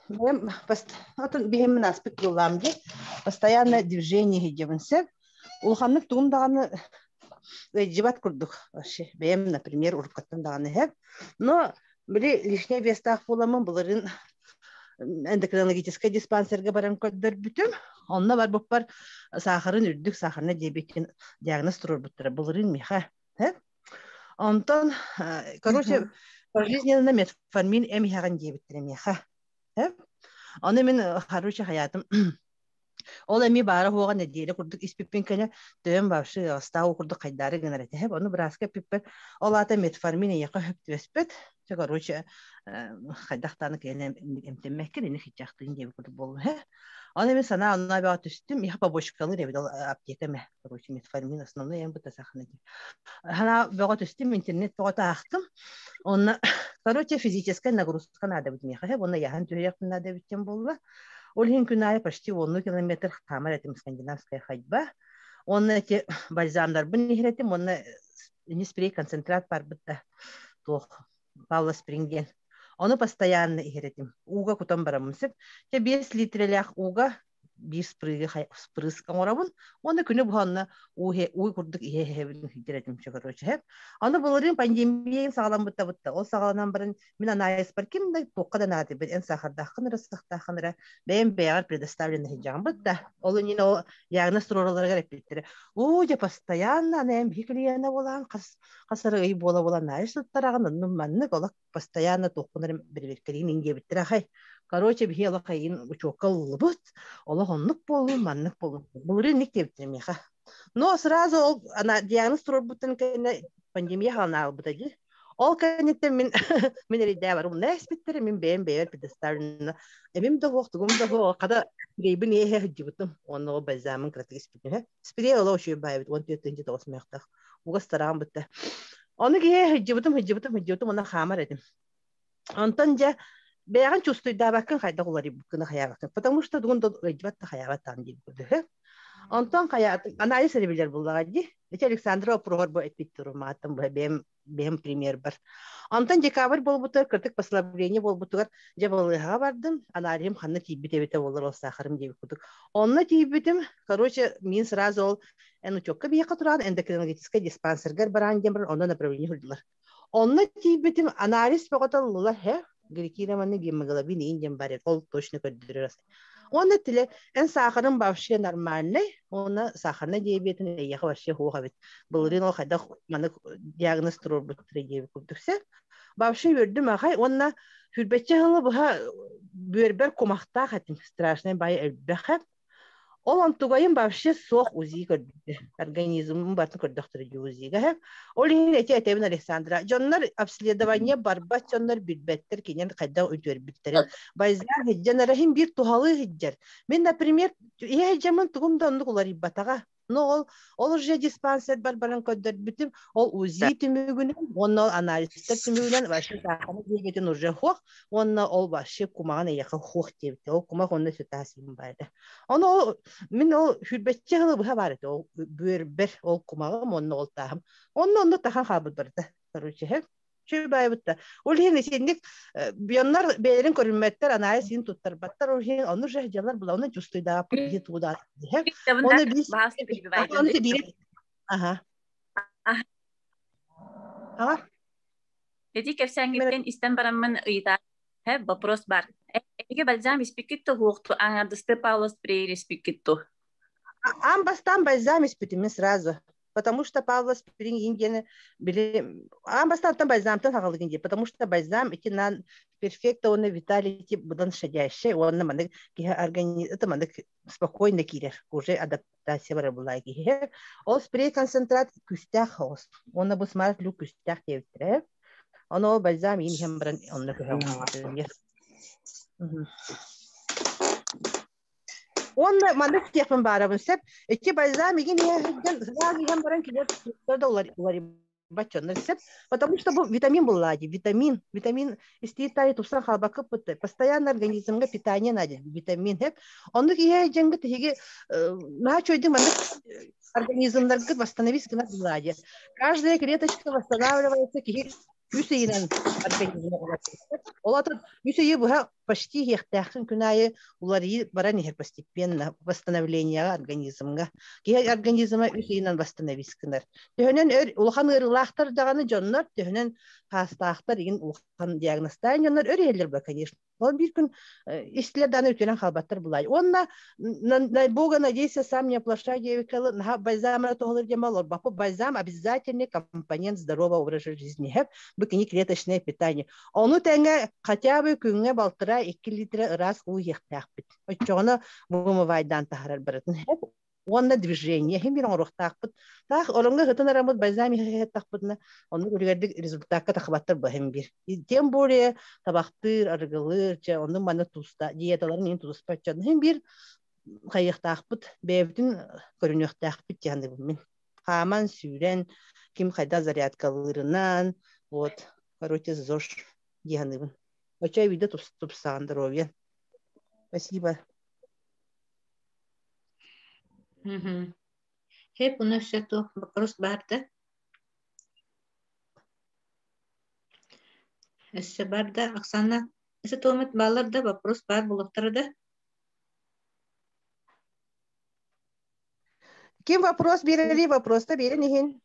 беймен аспект боламды. Постоянное движение девенсе. Улханнык тугундаганы жибат курдук. Бейм, например, уркаттан даганы хеп. Но били лишний вестах боламын буларын эндокринологический диспансерге баран көдөр бүтүм. Онна бар боппар сахарын үрдүк, сахарны диабеттин диагноз турur буттара. Буларын миха. Онтон, короче, пожизненно метформин эмихаган диабеттин миха. Оны мен хороший хаятым. Ол эми бара хуга неделе курдук испиппин кene дөм бавшы астау курдук кайдары генерат хеп оны браска пиппер олата метформин яка хөптөспөт короче кайдактаны кене эмтеммекке эне хичактын деп курдук болду Оны мен сана онна баа түстүм я побочкалы деп аптекаме короче метформин основной эм бута сахна деп хана баа түстүм интернет баа таактым оны короче физическая нагрузка надо быть меха оны яхан түйөк надо биттен болду. Олин күнай почти 1 километр хамар этим скандинавская ходьба. Он эти бальзамдар бу нехретим, он не спрей концентрат парбытта. То Павла Спринген. Он постоянно игретим. Уга кутам барамсып. Те 5 литрелях уга bir sprız каморабын. Оны күні бұғанна уй күрдік ihe-хебін хидеретім чығырочы хеп. Аны бұлырын пандемияйын сағалан бұтта. Ол сағаланан бірін мен анайыз бар кемді тоққадан ады бір ән сақардаққын рысықтаққын бәйін бәйғар предоставлены хиджан бұтта. Олы нені ол яғына сұрораларға рәпеттері. Де постоянно анайын бекілияна болан, қасыры үй бола найыз тұттарағын, ұнның маннық олақ постоянно тоққынырым бір-беркерін инге біттір ақай. Короче, бихи ала кайын учокал бут, ола хоннук болу, маннук болу. Булры ник тептем яха. Но сразу она диагноз турбутын кайна пандемия хана албытаги. Ол кайнетте мен ридя бар. Уна спиттер мен бем предоставлена. Эмим да вохтугум да када гейбин эхе жибутум. Оны базамын кратик спиттер. Спире ола ошой байбит. Он тетинде дос мектах. Уга старам бутта. Оны ге жибутум она хамар этим. Антон же бәяған чувствуйда бәкін қайда олар бұққыны қаябақтың. Потому что дуғын ғайдбатты қаябаттан дейін көрді. Антон қаябаттың, анализ әребелер болдыға де. Эти Александрова прогор бұл әтпет тұрым атын бәйім пример бар. Антон декабрь бол бұтыр, кіртік послабление бол бұтығар. Жабалыға бардым, анализім қанны тейбіте болыр ол сақырым дейбі күдік. Онны тейбітім, короче, мен сразу ол учокка бейеқа тұрады, эндокринологический диспансергер баран демір, онны направление хүрділер. Онны тейбітім анализ бұғыталылар, грекираманы гемоглобин индем барет, ол точно көддіріріс. Оны тілі, ән сақырын бавшы нормальный, оны сақырны диабетін әйеқі бавшы хуға бет. Бұлырын ол қайда маны диагноз тұрыр бұттыры дебі көптіксе. Бавшы өрдім ағай, онына хүрбетчі ғылы бұға бөрбер комақта қатым, страшный бай әлбәқәп. Ол антугайын бавшы соқ УЗИ көрді. Организмын батын көрдіқтірі УЗИ-ға. Ол ең әтебін Александра. Жонлар обследование барбат, жонлар білбәттір, кенен қайда өтер біттірі. Байзар хеджан арахин бір тухалы хеджар. Мен, например, хеджамын тұғымда ондық олар иббатаға. Но ол уже диспансер бар-баран көддер бітім, ол УЗИ түмігінен, оны анализтер түмігінен, башы сақаны дегетін уже хоқ, оны ол башы кумаған аяқы хоқ дебіті, ол кумақ оны сүтасым байды. Оны мен ол хүрбетчі ғылы бұға бар еді, ол бөр-бір ол кумағым, оны ол тағым. Оны таған қабыд барды, короче, хеп. Шөй бұтта. Ол ең есендік, бионлар бәйерін көрінметтер, анализ ең тұттар баттар, ол ең оны жағы жалар бұла, оны жүстойдағы пұлге туғыда. Оны біз... Оны бейрек... Аха. Аха. Эти кепсәңгеттен истен барамын ыйда. Вопрос бар. Эге бальзам испекетті хуқту, аңардысты Павлос Прейр испекетті. Амбастан бальзам испетімен сразу. Потому что Павлос Прейр ингені біле... Амбастан бальзамтан хағылығын де. Потому что бальзам эти на перфекта оны виталити бұдан шадящий. Оны мандық организм... Это мандық спокойно кирер. Уже адаптация бар бұлай кейер. Ол спрей концентрат күстяқ хоз. Оны бұл смарт люк күстяқ деуттірі. Оны ол бальзам ең хем бірін онны көйір. Оны мандық текпін барабын сәп, эти бальзам еген еген баран келер олар бачонлар сәп, потому что бұл витамин бұл лади, витамин истейтары тупсан халбақы бұтты, постоянно организмға питание надо, витамин хеп, оны кейе жәңгі тіге наға чойдың мандық организмларға восстановись гына бұл лади. Каждая клеточка восстанавливается кейе Үсейінен организмі олатыр. Олатыр, үсейі бұға почти хектахын күнайы олары баран ехер постепенно восстановлениеға организмға. Кейі организмға үсейінен восстановись кінар. Төхінен ұлған ұрылақтар дағаны жонлар, төхінен хастақтар еген ұлған диагностайын жонлар өр елер ба, конечно. Он бір күн істілерданы өтелен қалбаттар бұлай. Онна, Бога, надейся, сам не оплошай девикалы, бальзамына тоғылыр демалыр. Бапы бальзам обязательный компонент здорового образа жизни. Быкini клеточное питание. Оны тәңе хотя бы күңе балтыра 2 литр раз уйықтақ бит. Өтчоғына вымывайдан тахарар біретін. Онна движение, хем бір оңырықтақ бит. Так, олыңға ғытын арамыз бальзам ехеттақ бітіні. Оны көргердік результатқа тақыбаттыр бұхым бір. Тем более табақтыр, арғылыр, оны маны туста, диеталарын ең туыс патчаны. Хем бір қайықтақ бит, бәйбітін көрінектақ бит яғынды бұлмен. Қаман сүйрен, кем қайда зарядкалырынан, вот, короче, ЗОЖ дегенывын. Очай вида тупсан здоровья. Спасибо. Хеп, у нас все то вопрос барды. Эссе барды, Оксана. Эссе томет баларда вопрос бар булықтырды. Ким вопрос берели вопроста берен иһин.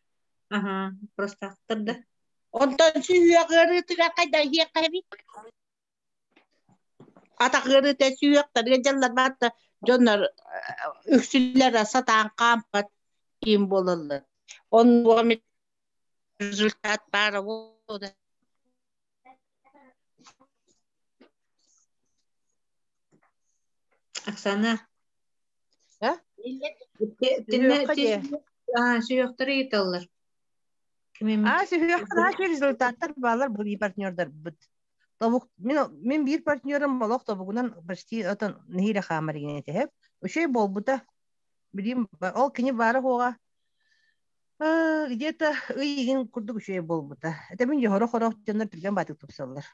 Ага, просто актырды. Ondan suyakları tıra kayda hiyakabi. Atakları da suyakları canlar battı. Canlar üksüller satan kampat kim bolalı. Onun результат para o da. Оксана. Ha? Тинне Каде. сүйөктөр италлар. Кимем? Сүйөктөр ха результаттар балар бу партнердар бут. Тобук мен бир партнерым болок тобугунан почти отон нихире хамарыгын этеп. Ошой болбута. Билим ол кини бары хога. Где-то ыйын курдук ошой болбута. Это мен жоро-хоро жондар билген батык тупсаллар.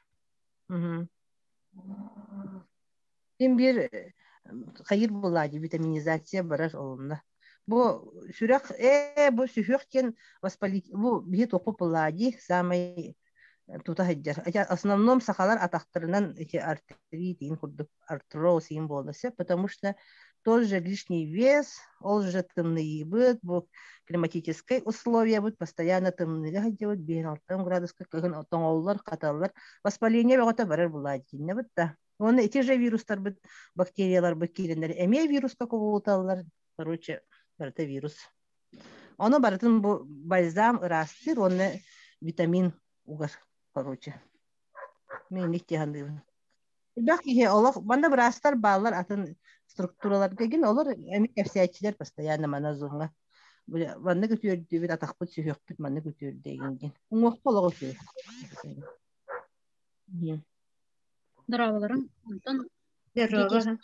Мен бир хайыр булади витаминизация барар олунда. Бу сүрөк бу сүйөктен воспалить бу бир топу булади самый тута хаджар. Основном сахалар атактарынан эти артерии дейин курдук артроз дейин болдуся, потому что тоже лишний вес, ол же тымный быт, бу климатическое условие бут постоянно тымныга хаджабыт 5-6 градуска кыгын тоңоллар, каталлар, воспаление бөгөтө барар булади дейин бут да. Оны эти же вирустар бут, бактериялар бут кирендер, эме вируска кобулуталлар, короче, это вирус. Оны барытын бу бальзам ырастыр, оны витамин угар, короче. Мен никте хандыбын. Бак ие олох, банда брастар баллар атын структуралар деген, олар эми кепсиячилер постоянно мана зонга. Банда көтөрдү бит атакпыт сүйөкпүт мана көтөрдү деген. Уңок колого сүй. Драваларым, онтан Дерога.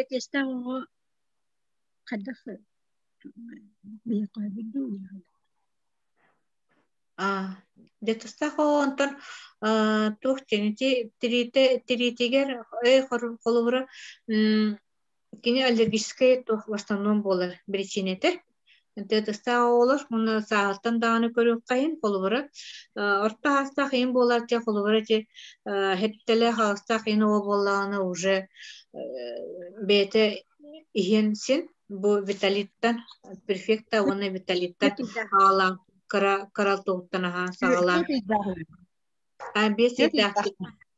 тесте о кадах бияка биду. Детостахо онтон тухтенити тритигер холовра кини аллергическое тух в основном болар причинете. Детостахо олар муна сааттан даны көрүп кайын холовра орта хаста кайын болар те холовра те хеттеле хаста кайын о болланы уже бете ихенсин бу виталиттан перфекта оны виталиттан алан карал тоқтанаға сағалан.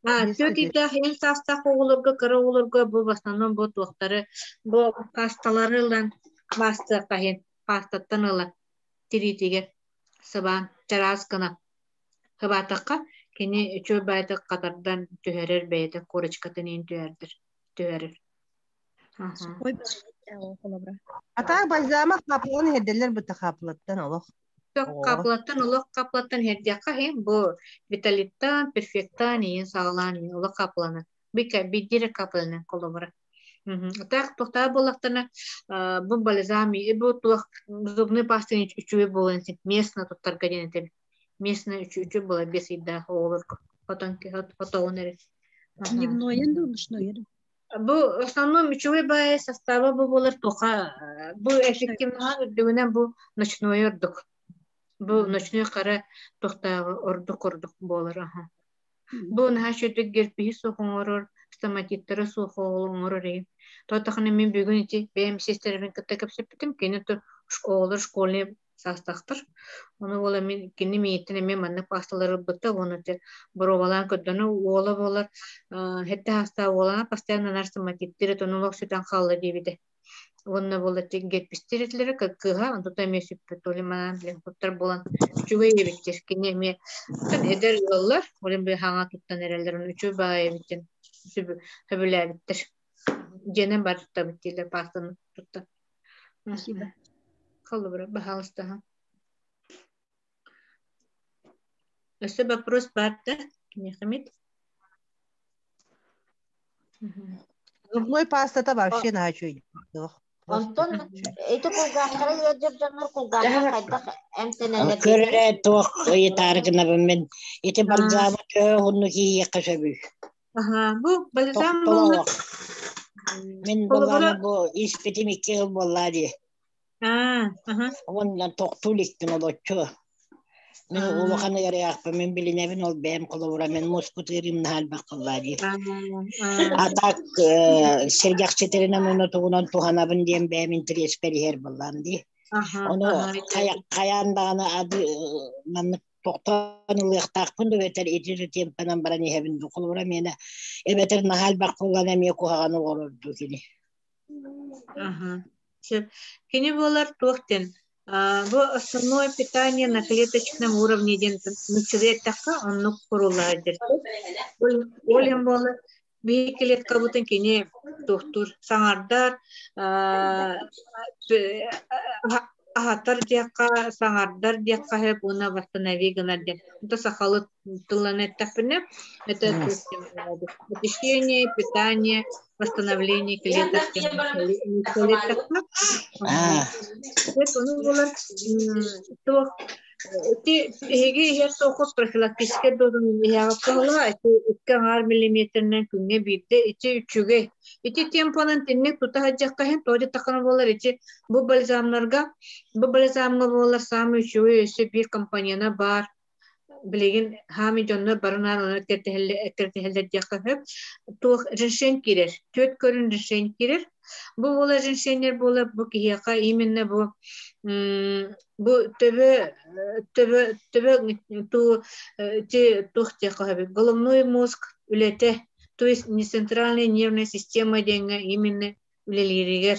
Төтейді хен саста қоғылырға, кара олырға бұл басынан бұл тоқтары, бұл пасталарылан басты қайын пастаттан ылан тиритеге сабан жарасқына. Хыбатаққа кені чөй байды қатардан түйерер бәйді корычкатын ең түйерер. Ата бальзама қапылын херделер бұта қапылыттан олық. Каплаттан хердияқа хем бу виталиттан, перфектан иен сағалан иен олық капланы. Биддері капланы колобара. Так тоқтар болақтарына бу бальзами, бу туақ зубны пастын үчуе болын сен. Местна тоқтар гаден етем. Местна үчу бола бес идда олыр. Фотоғын әрі. Дневной енді ночной еді. Бу основном үчуе бай составы бу болыр тоқа. Бу эффективна үрдігінен бу ночной үрдік. Бу ночной қара тоқтағы ордық болыр. Бу наға шөтік герпейі соқын орыр, стоматиттері соқын орыр. Тоқтақыны мен бүгін еті бәйім сестерімен кітті көпсеп бітім, кені тұр олыр школіне састақтыр. Оны ола мен кені мейттіне мен манны пасталары бұтты, оны те бұровалан көддіні олы болыр. Хетті хаста олана постоянно нар стоматиттері тонылық сөтен қалды дебеді. Онна болла гетпистеретлери кыга антута месүппүт олиманан билен куттар болан үчүгө эбиттер кине ме эдер жоллар олим бе хаңа туттан эрелерин үчү баа эбиттен хөбүлэбиттер жене барта биттилер пастын туттан. Спасибо. Колобра бахалста. Если вопрос барта, не хамит. Зубной паста вообще на чуй. Онтон эти кулгахтары ержеп жанар кулгахтар кайдак эмтенелер. Көрөрө тоқ тарыгына мен эти бальзамы төгүнү кийе кашабы. Бу бальзам болу. Мен баланы бу испитим 2 жыл боллади. Ондан тоқтуликтин олочу. Мен улуханы ярыяқпы, мен билинебин ол бәйім қолуыра, мен мускутырым нахал бақыллади. Атак сергақ четеріне мұны туғынан туғанабын дейін бәйім интерес берігер боланди. Onu kayandağına adı manlık toktanılık takpın da beter etiri tempanan bana ne hebin dukulura mene ebeter nahal bak kullanamıyor kuhağını olurdu kini. Кини болар тохтен. Бу основное питание на клеточном уровне начинает такка, он куруладыр. Олем болар bir клетка бутын кини тохтур саңардар ахаттар диякка саңардар диякка хеп уна восстанови гынаден. Это сахалы тыланет тапыны. Это очищение, питание, восстановление клеток. Это ну было то Эге сокот профилактический дозын яапкала, 2 миллиметрнен күнгө бирде, 3-үчүгө. Темпонун теннек тутажакка хен тоди такана болар, бу бальзамга болар самый үчүгө өсө бир компанияна бар. Билеген хами жоннор барынан аны тертехелдер жакка хөп, тух решен кирер, 4 көрүн решен кирер. Бу болар решенер болар, бу кияка именно бу төбө головной мозг үлете, то есть не центральная нервная система денге именно үлелеригер.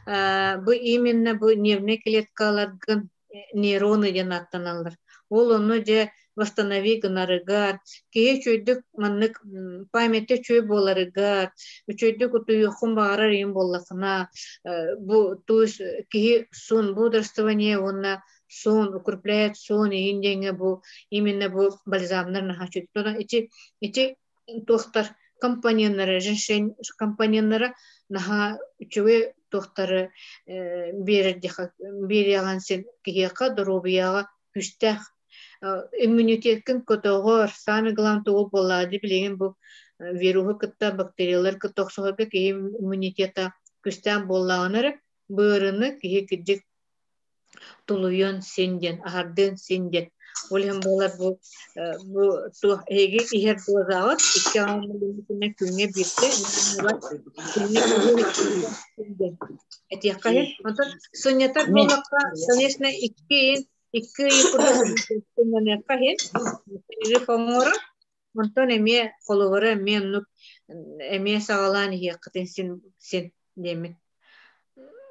Бу именно бу нервный клеткаларгын нейроны ден аттаналар. Ол оны же восстанови гынарыгар, кие чөйдүк маннык памятте чөй боларыгар, чөйдүк утуюхун багарар ем болласына, бу туз кие сон бодрствование онна сон укрепляет сон инденге бу именно бу бальзамнар нахачу. Тодан ичи тохтар компаньоннары, женщин компаньоннары наха чөй тохтары беряган сен киека дробияга күстәх иммунитеттің көтөгөр самый главный тугул болады билеген бу вирусу кытта бактериялар кытоксоға кей иммунитета күстән боллаганары бырыны кей кидик тулуйон сенден ардын сенден олем болар бу то эге ихер дозават 2 миллиметрне күнгө бирде эти кайы онтон сонята болакка конечно 2 yapıda kahir reformora monton eme kolora men eme sağlan yakıtın sen demek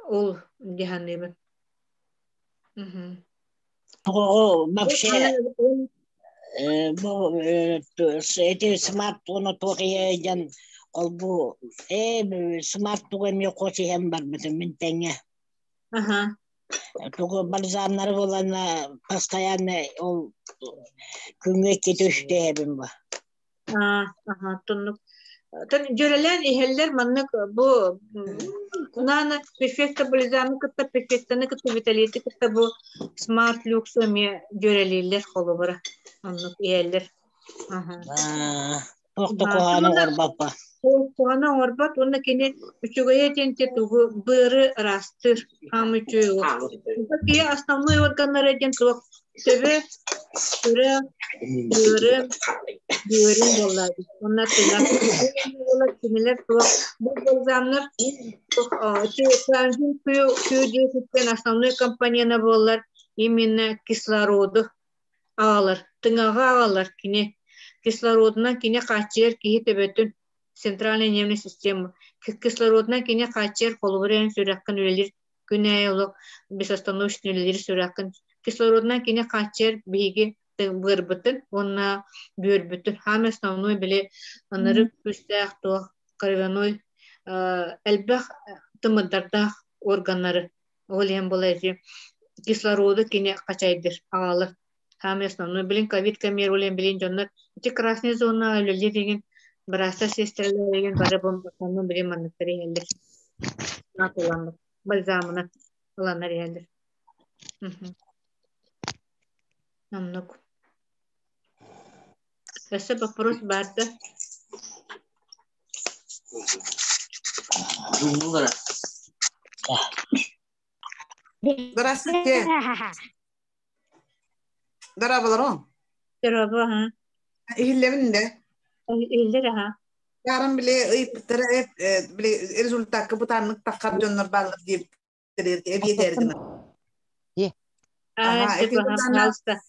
ol cehennem. O вообще bu eti smartphone to'qiyagan ol bu smartphone me qo'shi ham bar men tenge. Только бальзамнары болана постоянно ол күнгө кетиште эбим ба. Тоннук. Тон жөрелен ихеллер маннык бу нана перфекта бальзамы кытта перфектаны кытта виталити кытта бу смарт люкс ме жөрелилер холобара. Аннык иеллер. Тохтокоаны орбапа. Куана орбат онна кене үчүгөйө тенте тугу быры растыр хамычы. Кие основной органнары ден тук төбө быры болады. Онна тына болот кимелер тук бу бальзамнар транзит күйдеситтен основной компанияна болар именно кислороду алар, тыңага алар кине кислородuna кине качер кии төбөтүн центральная нервная система. Кислородна кине качер колубрен сүрәккән үлелер күнәйолык безостановочный үлелер сүрәккән. Кислородна кине качер биге бырбытын, онна бөрбүтүн. Һәм основной биле аныры күстәк то кровяной әлбәх тымыдарда органнары. Олем булайы кислороды кине качайдыр алыр. Һәм основной билен ковид камер олем билен jonlar эти красные зона үлелер деген Браса сестрелер деген бары бомбасының білем анықтары елдер. Натыланып, бальзамына ұланар елдер. Намнук. Өсі вопрос барды. Здравствуйте. Здорово, Ларон. Здорово, ха. İhillemin İldir ha. Yarın bile rezultat kabutanlık takar dönür bağlı deyip evi dergine. Aha, Sep iti wala halsta.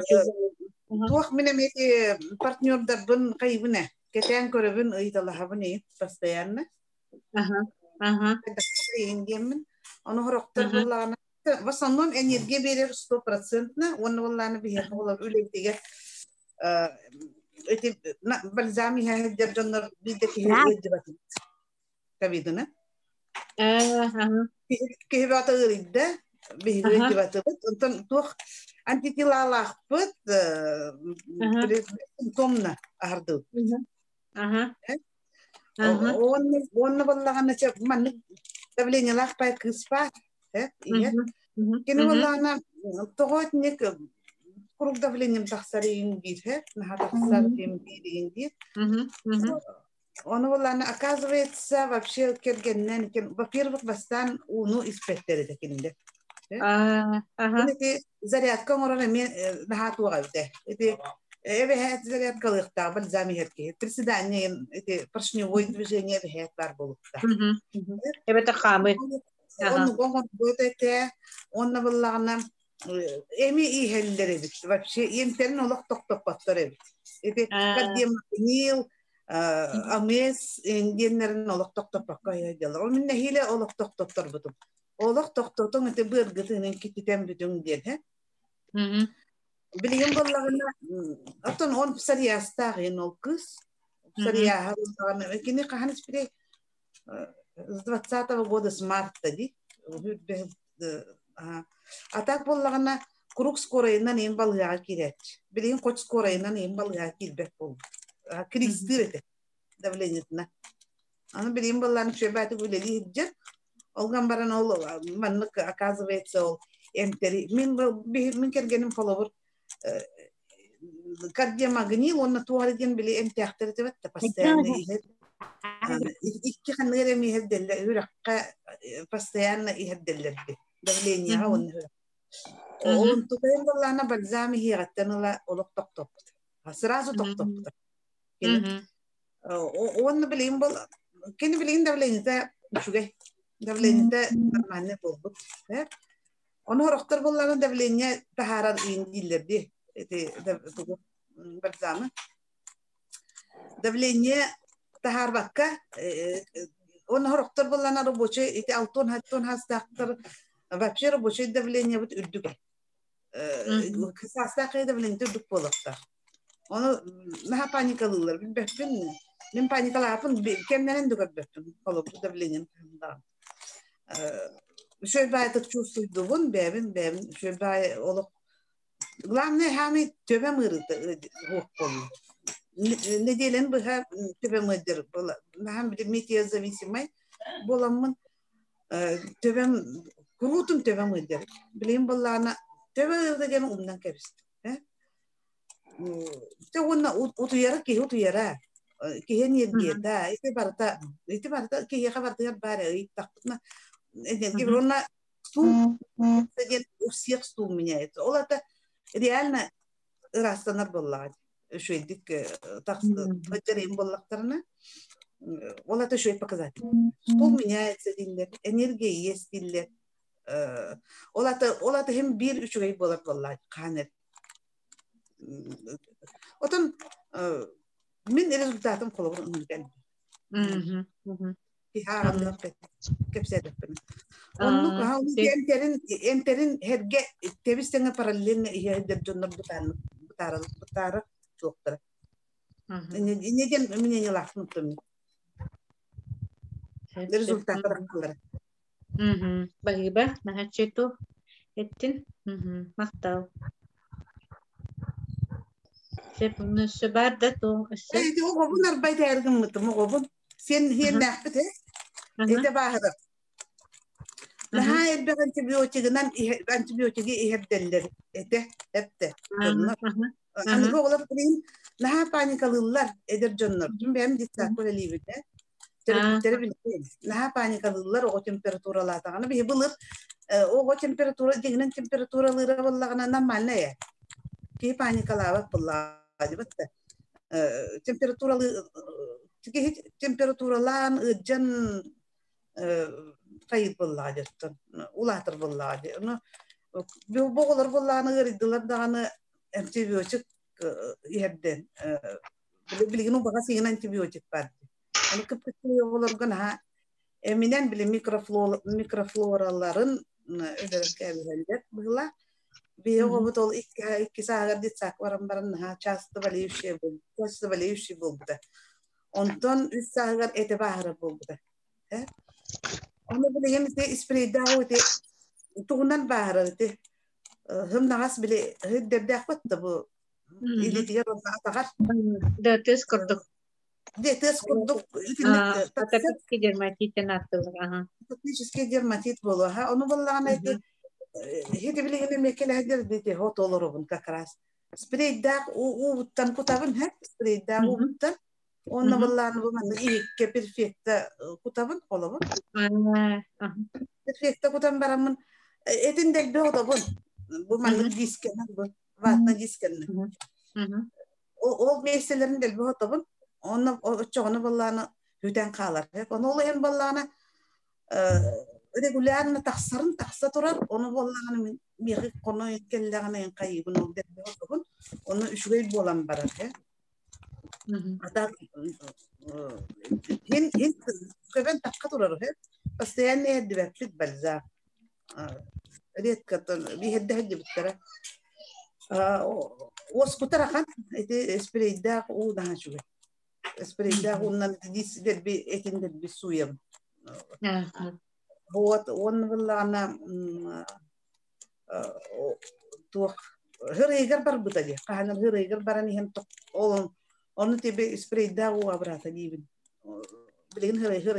Çubuğu. tuak mine meti partner darbın kaybına. Keten körübün ıydalahabın iyi pastayanna. Yengemin. Onu horoktar bullağına. Vasannon enerji verir 100%'na. Onu bullağına bir hek olur. Öyle diye. Iti balzami hediyer canlar bideki hedibatı. Kabidine. Kehibatı ırıdda. Bir hedibatı. Ondan tuak anti tilalakpıt simptomna ardu. Onu bullağına çap manık davlenya lakpay kıspa. Iya. Kini bullağına toğut nek kuruk davlenyam taksarayın bir. Naha taksarayın bir. Onu bullağına оказывается вообще кергеннен во-первых бастан уну испектере декинде. Эти зарядка морона мен нахату гавде. Эти эбе зарядка лыхта балзами херки. Приседания эти поршневое движение бе бар болупта. Эбе тахамы. Он гомон бөтете он буллагына эми ихеллере бит. Вообще емтерин олох токтоп баттары бит. Эти кадем нил амес инденерин олох токтоп баккая дела. Ол минне хиле олох токтоптор бутум. Олох токтотун эти быргытынын кититен бүтүн дел, he? Билген боллагына атын он псариястагын ол кыз. Псария халыгына кини каханыс бире с 20-го года с марта ди. А так боллагына круг скорайынан эм балыга кирет. Билген коч скорайынан эм балыга кирбек бол. Кристирете давлениетна. Аны билген болланы чөбаты гүлели хиджер. Olgan baran ol manlık оказывается ol emteri min kergenim follower kardiyomagni onu tuvalgen bile emtihter tebette pastayanı iki hanere mi heddeller hüraqqa pastayanı iheddeller davleniya onu on tukayen ballana balzami hiyatanla oluk toktop sırası toktop onu bileyim bol kendi bileyim davleniyte şugay davleniyte normalde bulduk. Onu horoktar bollarına davleniye taharar indillerdi. Bu balzamı. Davleniye tahar bakka onu horoktar bollarına roboçe iti altın hastaktır. Вообще roboçe davleniye bit ürdük. Kısasta kay davleniyte ürdük bolaktar. Onu naha panikalılar. Ben panikalapın kendinen de gördüm. Kalıp davleniye. Şöyle bayat çuğsuydu bun bebin şöyle bay olup главное hami töbe mırdı hukukun ne diyelim bu ha töbe mıdır bola hem bir metiye zavisimay bolamın töbe kurutum töbe mıdır bileyim bollana töbe de gene ondan kebist te ona utuyara ki heniyet dieta ite barta ki ya kabarta bare itaqna enerji ona su деген у всех стул меняется. Ол это реально растанар боллады. Шөйдик так бачарым боллактарына. Ол это шөй показатель. Стул меняется диллер, энергия есть диллер. Ол это hem bir üçügey болар боллады. Канет. Отон min результатым колобур үнгел. Onu enterin herge tebistene paralelin iheder jonnar butara doktor. Neden minne lafın tumi. Rezultatlar akılları. Bagiba nahachetu ettin. Maktav. Sepunu sebarda to. O bunlar bayda ergin mıtım o bun. Sen hier nahbet he? Ete bahara. Laha elbe antibiyotiği iheddeller. Ete hepte. Hani bu olar bileyim. Laha panikalılar eder canlar. Tüm benim dikkat böyle livide. Terapitleri laha panikalılar o temperaturalardan bir bulur. O temperatura deginen temperaturaları vallahi normal ne ya? Ki panikalar vallahi bitti. Temperaturalı temperaturalan can kayıp vallahi ulatır vallahi. Bu boğulur bollağını gırıydılar dağını antibiyotik yerden. Bilgin o bağa sigin antibiyotik var. Onu kıpkıtlı olur gana eminen bile mikrofloraların ödelik evlendir. Bıgla bir o butol iki sağa ditsak varan ha çastı bali şey bu. Çastı bali şey bu da. Ondan üç sağa ete bahara bu da. Onu bile yemse sprey dağı de tuğunan bahara de. Hem nas bile hidder dakwatta bu. İli diğer onu atakar. Da tez kurduk. De tez kurduk. Patapitki dermatiten atılır. Aha. Patapitki dermatit bolu. Ha onu vallahi ne hedi bile yine mekele hadir dedi hot olur bun kakras. Sprey dağ o tan kutabın ha sprey dağ o tan. Onu vallahi bu man iyi ke perfecta kutabın olabın. Perfecta kutabın baramın etin de doğdu bun. Bu man disken bu. Vatna disken. O meselelerin de bu tabın. Onu çoğunu vallahi hüden kalar. Onu olayın vallahi regularna taksarın taksa turar onu vallahi miri konu kellerine kaybın o derbe olsun onu üçüge bolan barar he ata hin keben takka turar he bas yani hedi beklit balza riyet katın bir hedi bittara واسكترا خان اسبري داق ودها شوي اسبري داق ونن ديس دربي اتن دربي سويم هو ون والله انا توخ هريغر بربطلي قاعنا هريغر براني هم اولن اون تبي اسبري داق وابراتا ديبن بلين هريغر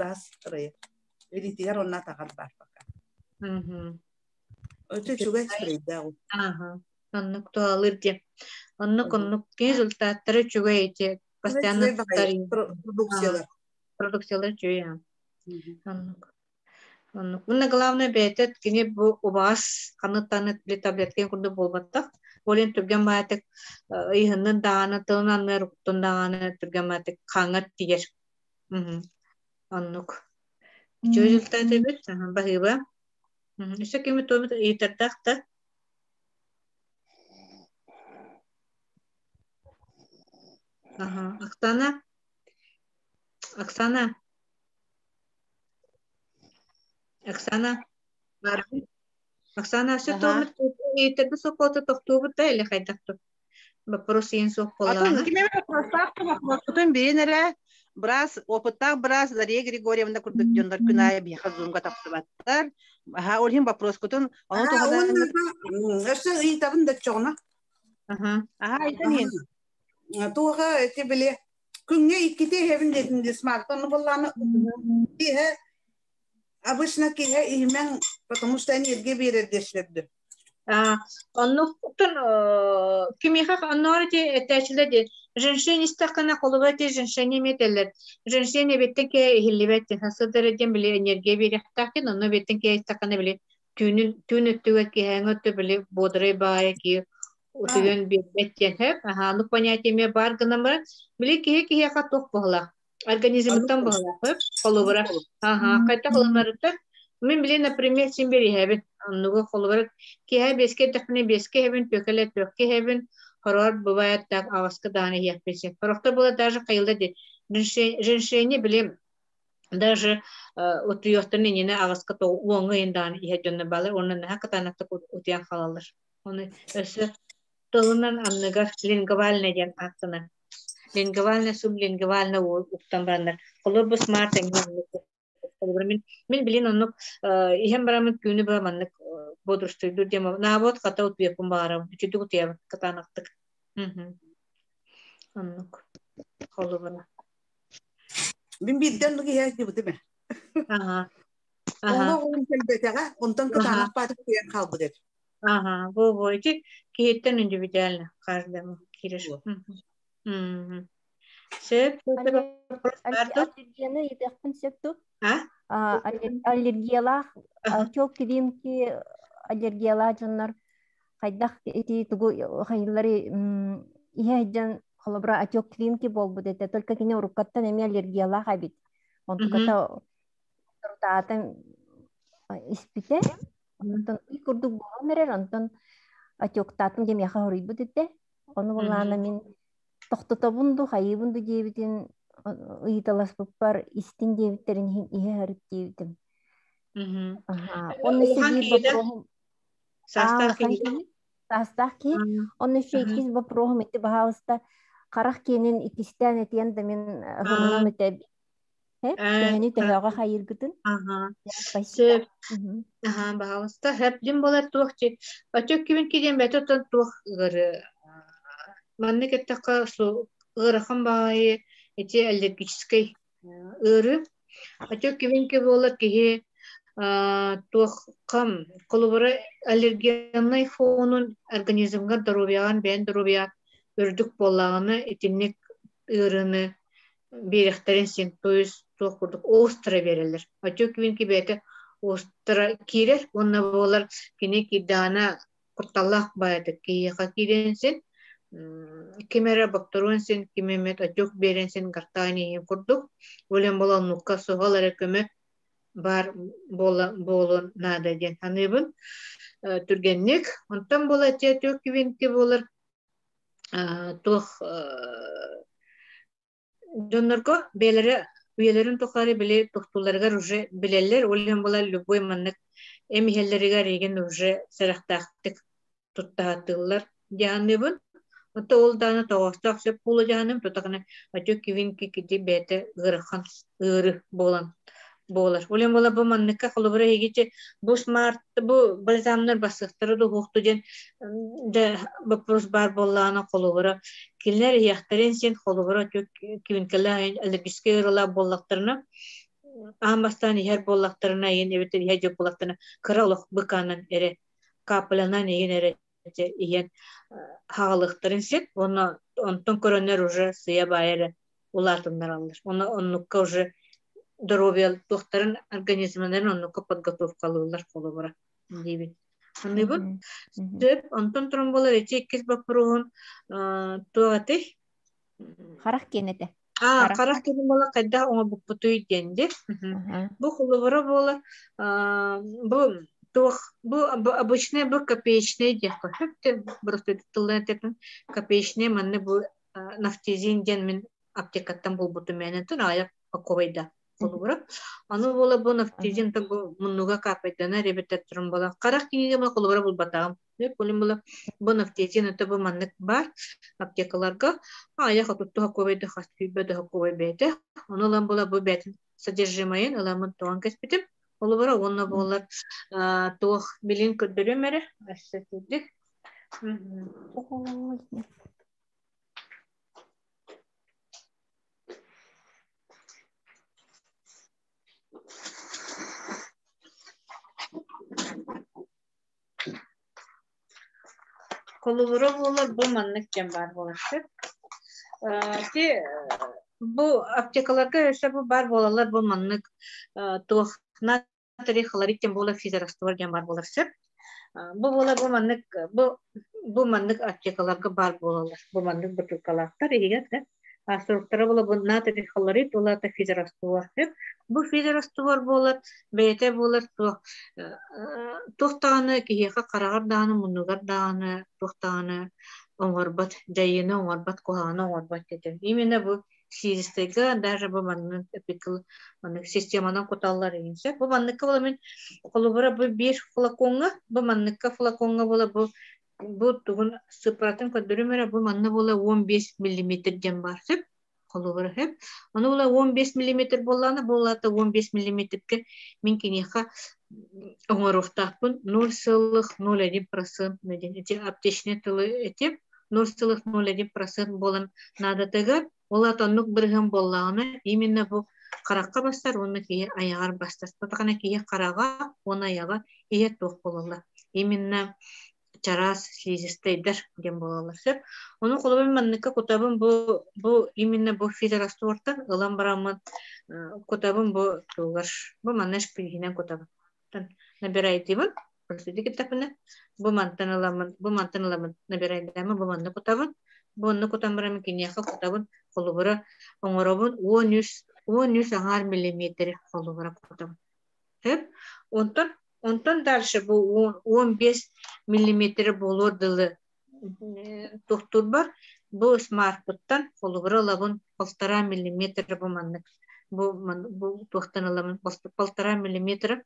راس ري اللي تيرون نتا قد بافك شوي اسبري داق Onluk doğalır diye. Onluk rezultatları çöğüyle постоянно повторим. Продукциялар çöğü. Onluk. Bunun главное бетет кини bu ubas kanıt bile tabletken kurdu bolbatta. Bolin türgen bayatık ihının dağını tığınanlar uktun dağını türgen bayatık kanıt diyer. Onluk. Rezultatı bir bahıba. İşte kimi to'mi yitirtakta. Ага, Оксана, Оксана, все то и ты бы сокота то кто бы или хайда то. Вопрос ен сокола. Атын кеме вопрос бенере брас опыттак брас Дарья Григорьевна курдук жондар күнай бияха зумга тапсыбаттар. Ха олхин вопрос кутун аны тогада. Ашта и табын да чогна. Ага, айтанин. Туга эти были күнгө иките хевин детинде смартфон болланы диhe обычно киhe имен потому что они эрге берер дешлерди. Оннуктун кимихах аннорти этечледи. Женщине стакана колубати женщине метеллер. Женщине беттен ке хилибет хасыдырден биле энергия берехтакин онно беттен ке стакана биле түнөттүгө ке хаңөттө биле бодрой бая ки утуган беттен хеп ну понятияме бар гынамы биле ке каток бохла организмтан бохла хеп колубара кайта колумарыта мен биле например симбери хебит оннуго колубара ке беске тахне беске хебин төкеле төкке хебин хорор бывает так аваска даны яппесе порохта было даже кайылда де женщине биле даже утуёттан нене аваска то оңы индан яжонна балы онун хакатанакта утян халалар оны өсө Тылынан анныгар лингвальный ден аттына. Лингвальный, сублингвальный уктан барандар. Колор bu smart мен билин оннук ихем барамын күнү бараманнык бодурстуйду дема. Навод ката утбекун барам. Үчүдү утябы катанактык. Оннук. Колу бара. Мен бидден луги хек дибу деме. Onu kelbetega ondan katanak patı kuyan kaldı der. Bu iki kihitten individualna каждому кириш. Сеп, аллергияны едекпін септі. Аллергиялар, çok кирим ki аллергиялар жоннар кайдах эти тугу хайыллары иһәҗән холобра атёк кирим ki болбу дете только кине уруккаттан эми аллергиялар хабит. Он tukata рутатын испите. Онтон бит курдук болан эрер, онтон атёктатын жемяха хоройбут эте. Onu bulana min toxtotabundu, hayibundu diyebitin ıyıtalas bupar istin diyebitlerin ihe harip diyebitim. Onu sekiz baprohum. Sastah ki. Onu sekiz baprohum eti bahağısta karak kenin ikisten etiyen de min hırnam ete. Hep teheni tehaga hayır gıdın. Söp. Bahağısta hep dim bolar tuğçi. Açık kimin kiden beto tan tuğ gırı. Манны кеттака су ырахам баайы эти аллергический ыры. Ачок кивенке болар кихи туаққам қолыбыры аллергенный фонун организмға дұрубияған бән дұрубия үрдік болағыны етіннек ырыны беректерін сен тойыз туаққырдық остра берелер. Ачок кивенке бәті остра кирер, онна болар кене кидана құрталақ байды кейіға кирен сен Kimere baktorun sen kimemet acok beren sen gartani kurduk. Olen bolan nukka soğalara köme bar bolon nada den hanebun türgenlik. Ondan bola tiyatyok kivin ki bolar toh dönerko belere üyelerin tohları bile tohtularga ruje bileller. Olen bola lüboy manlık emihelleriga regen ruje serahtaktık tuttahatırlar. Hanebun Ото ол даны тоғыстақ сөп болы жағаным, тұтағына әтек кевин кекеде бәті ғырыққан ғыры болар. Олен бола бұл манныққа қолыбыра егече бұл смартты, бұл бальзамнар басықтыры да хоқты ден вопрос бар болағына қолыбыра. Келінер яқтарен сен қолыбыра әтек кевин кәлі аллергический ғырыла болақтарына, ағамбастан ехер болақтарына, ен әбеттер ехер болақтарына қыра олық бұқанын әрі, капыланан еген әрі иен хағалықтарын сет, оны онтон көрінер уже сыя байыры улатындар алыр. Оны оннукка уже здоровья тоқтарын организмінен оннукка подготовкалылар қолы бара. Дейбін. Онды бұл? Сөп, онтон тұрын болар, әте еккіз бапыруын туағаты? Қарақ кенеті. Қарақ кенеті бола қайда оңа бұқпыту еденде. Бұл қолы бара болар. Бұл обычные был копеечные девка. Просто копеечные манны был нафтизин ден мен аптекаттан был бутуменен тон аяк паковайда. Аны бола бұл нафтизин та бұл мұнуға капайдана ребеттер тұрын бола. Қарақ кенеге бұл қолыбыра бұл батағым. Бұл нафтизин өті бұл маннык бар аптекаларға. Аяк атуттуға ковайды хастүйбеді ковайбайды. Оны олан бола бұл бәтін содержимайын ыламын туған кәспетім. Олыбыра онна болар тоқ билин көддірі мәре әсетедік. Олыбыра болар бұл маннық жем бар болар. Бұл аптекаларға өсі бұл бар болалар бұл маннық тоқ Натали хлоридтен бола физраствор ден бар болар сөп. Бұл бола бұл маннык аптекаларға бар болалар. Бұл маннык бутылкалақтар егет. Асыруқтары бола бұл натали хлорид олата физраствор сөп. Бұл физраствор болар, бәйте болар тоқтағаны кейеға қарағар дағаны, мұнығар дағаны, тоқтағаны оңарбат, жайыны оңарбат, қоғаны оңарбат деді. Именно бұл Сизистега даже bu manın epikal manın sistemadan kotallar inse bu manlıkka bola men kolubara bu bir flakonga bu manlıkka flakonga bola bu tugun sıpratın kadürümere bu manna bola 15 mm cem var hep kolubara hep onu bola 15 mm bolana bolata 15 mm ke mümkün yaha oңоруқтақпын 0,01% неден эти аптечный тылы этеп 0,01% болан надатыга Ола тоннук бирген боллағына именно бұл қараққа бастар, оны кейе аяғар бастар. Потақана кейе қараға, оны аяға ие тоқ болалар. Именно чарас слизистейдер дем болалар. Оны қолабын манныққа көтабын бұл именно бұл физраствортан ылан барамын көтабын бұл туғар. Бұл маннаш пилгінен көтабын. Набирайдымын, көрсетті кеттапыны. Бұл мантан ыламын набирайдымын, бұл манны көтабын. Бұны көтан барамын кенеяқа көтабын. Қолыбыра оңырабын 13 миллиметр қолыбыра көтабын. Хеп, онтан Ondan dальше bu 15 миллиметр болор дылы тухтур бар. Bu smartphone холугра лабын 1,5 миллиметр bu manlık. Bu тухтан аламын 1,5 миллиметр.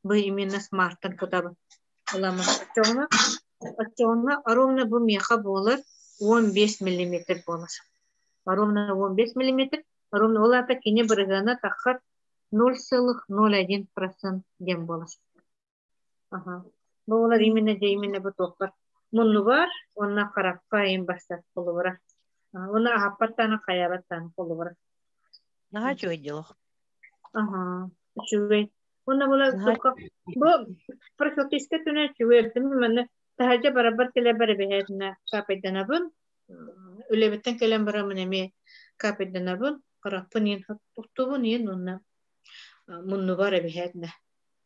Bu именно smartphone кутабы. Аламын. Ачоңна ровно bu меха болар 15 миллиметр болар. Ровно 15 миллиметр. Ровно олата кине біргана таққар 0,01% дем болар. Bu olar именно bu toqlar. Munnu var, onna qaraqqa en başta bolubara. Ona ahappattana qayabattana bolubara. Naha çoyduk. Çüvey. Ona bola toqa. Bu profesyonel tüne çüverdim men tahaca beraber kele berabehedne kapedana ölebetten kelen beramen emi kapedana bun qaraqpın yen tutubun yen onna munnu var behedne.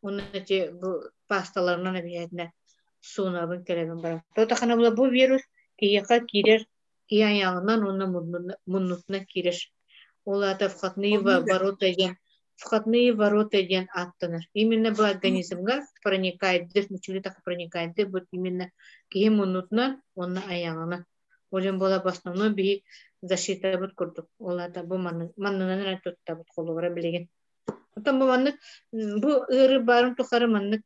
Onun için bu pastalarından ebiyetine suunabın kelebin bara. Totaxana bula bu virüs kiyaqa kirer, kiyan yağından onun munnutuna kirer. Ola da входные ворота ген аттаныр. Именно bu организмга проникает, дышмучили так проникает, вот именно кие муннутна, онна аяғына. Олен бола в основном би защита бут курдук. Ола да bu маннынан ратутта бут қолуғыра білеген. Потом bu ыры барын тухары маннык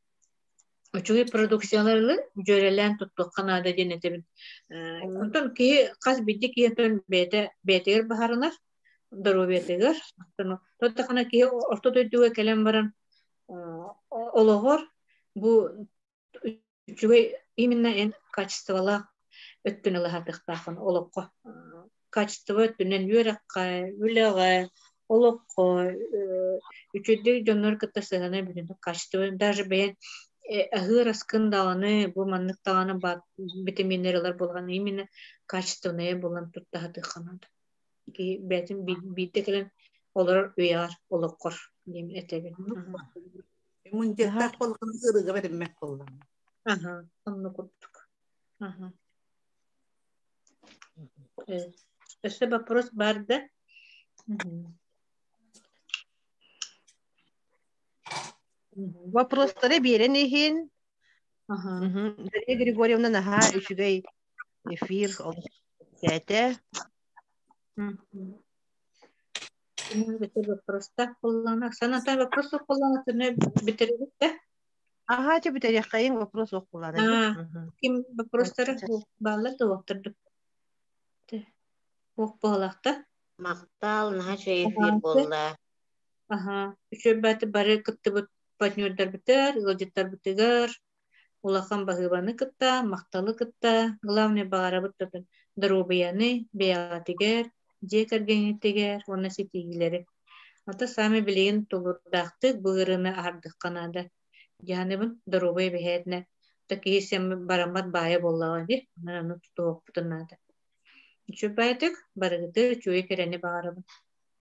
үчүгү продукциялары жөрелен туттук канада денетебин. Онтон ки каз бидди киетен бетер бахарынар здоровьетегер. Тоттахана ки ортодойдуга келен баран ологор bu үчүгү именно en качестволах өттүнө хатыктахын олокко. Качество өттүнөн юракка, үлөгө олокко үчүдү жоннор кытасыгана бүгүн качество даже бен агыр аскындаганы бу манныктаганы бар витаминлер болгон именно качественные болгон туттахаты канат. Ки бетин битекелен олар уяр олоккор дем этеген. Иммунитет болгон ырыга бермек болгон. Анны курдук. Este вопрос бар да? Вопростары берен ехин. Дарья Григорьевна наха үшігей эфир кәті. Это вопрос-то қоллана. Саната вопрос қоллана тіне бітірілік та? Ага, те бітірек қайын вопрос оқылана. Ким вопростары бағылады оқтырдық? Оқ бағылақта? Мақтал, наха шо эфир болла. Үші бәті бары күтті бұт партнердар бітер, ғылжеттар бітігер, улахан бағыбаны кытта, мақталы кытта, главный бағара бұттатын дробияны, бейағатигер, жекергенетігер, оны сетегілері. Ата сами білеген толырдақты бұғырыны ардық қанады. Жаныбын дробай бейетіне. Таки сем барамат бая боллаға де, оны тұтуық бұтынады. Үші бәйтік барығыды чуе керені бағарабын.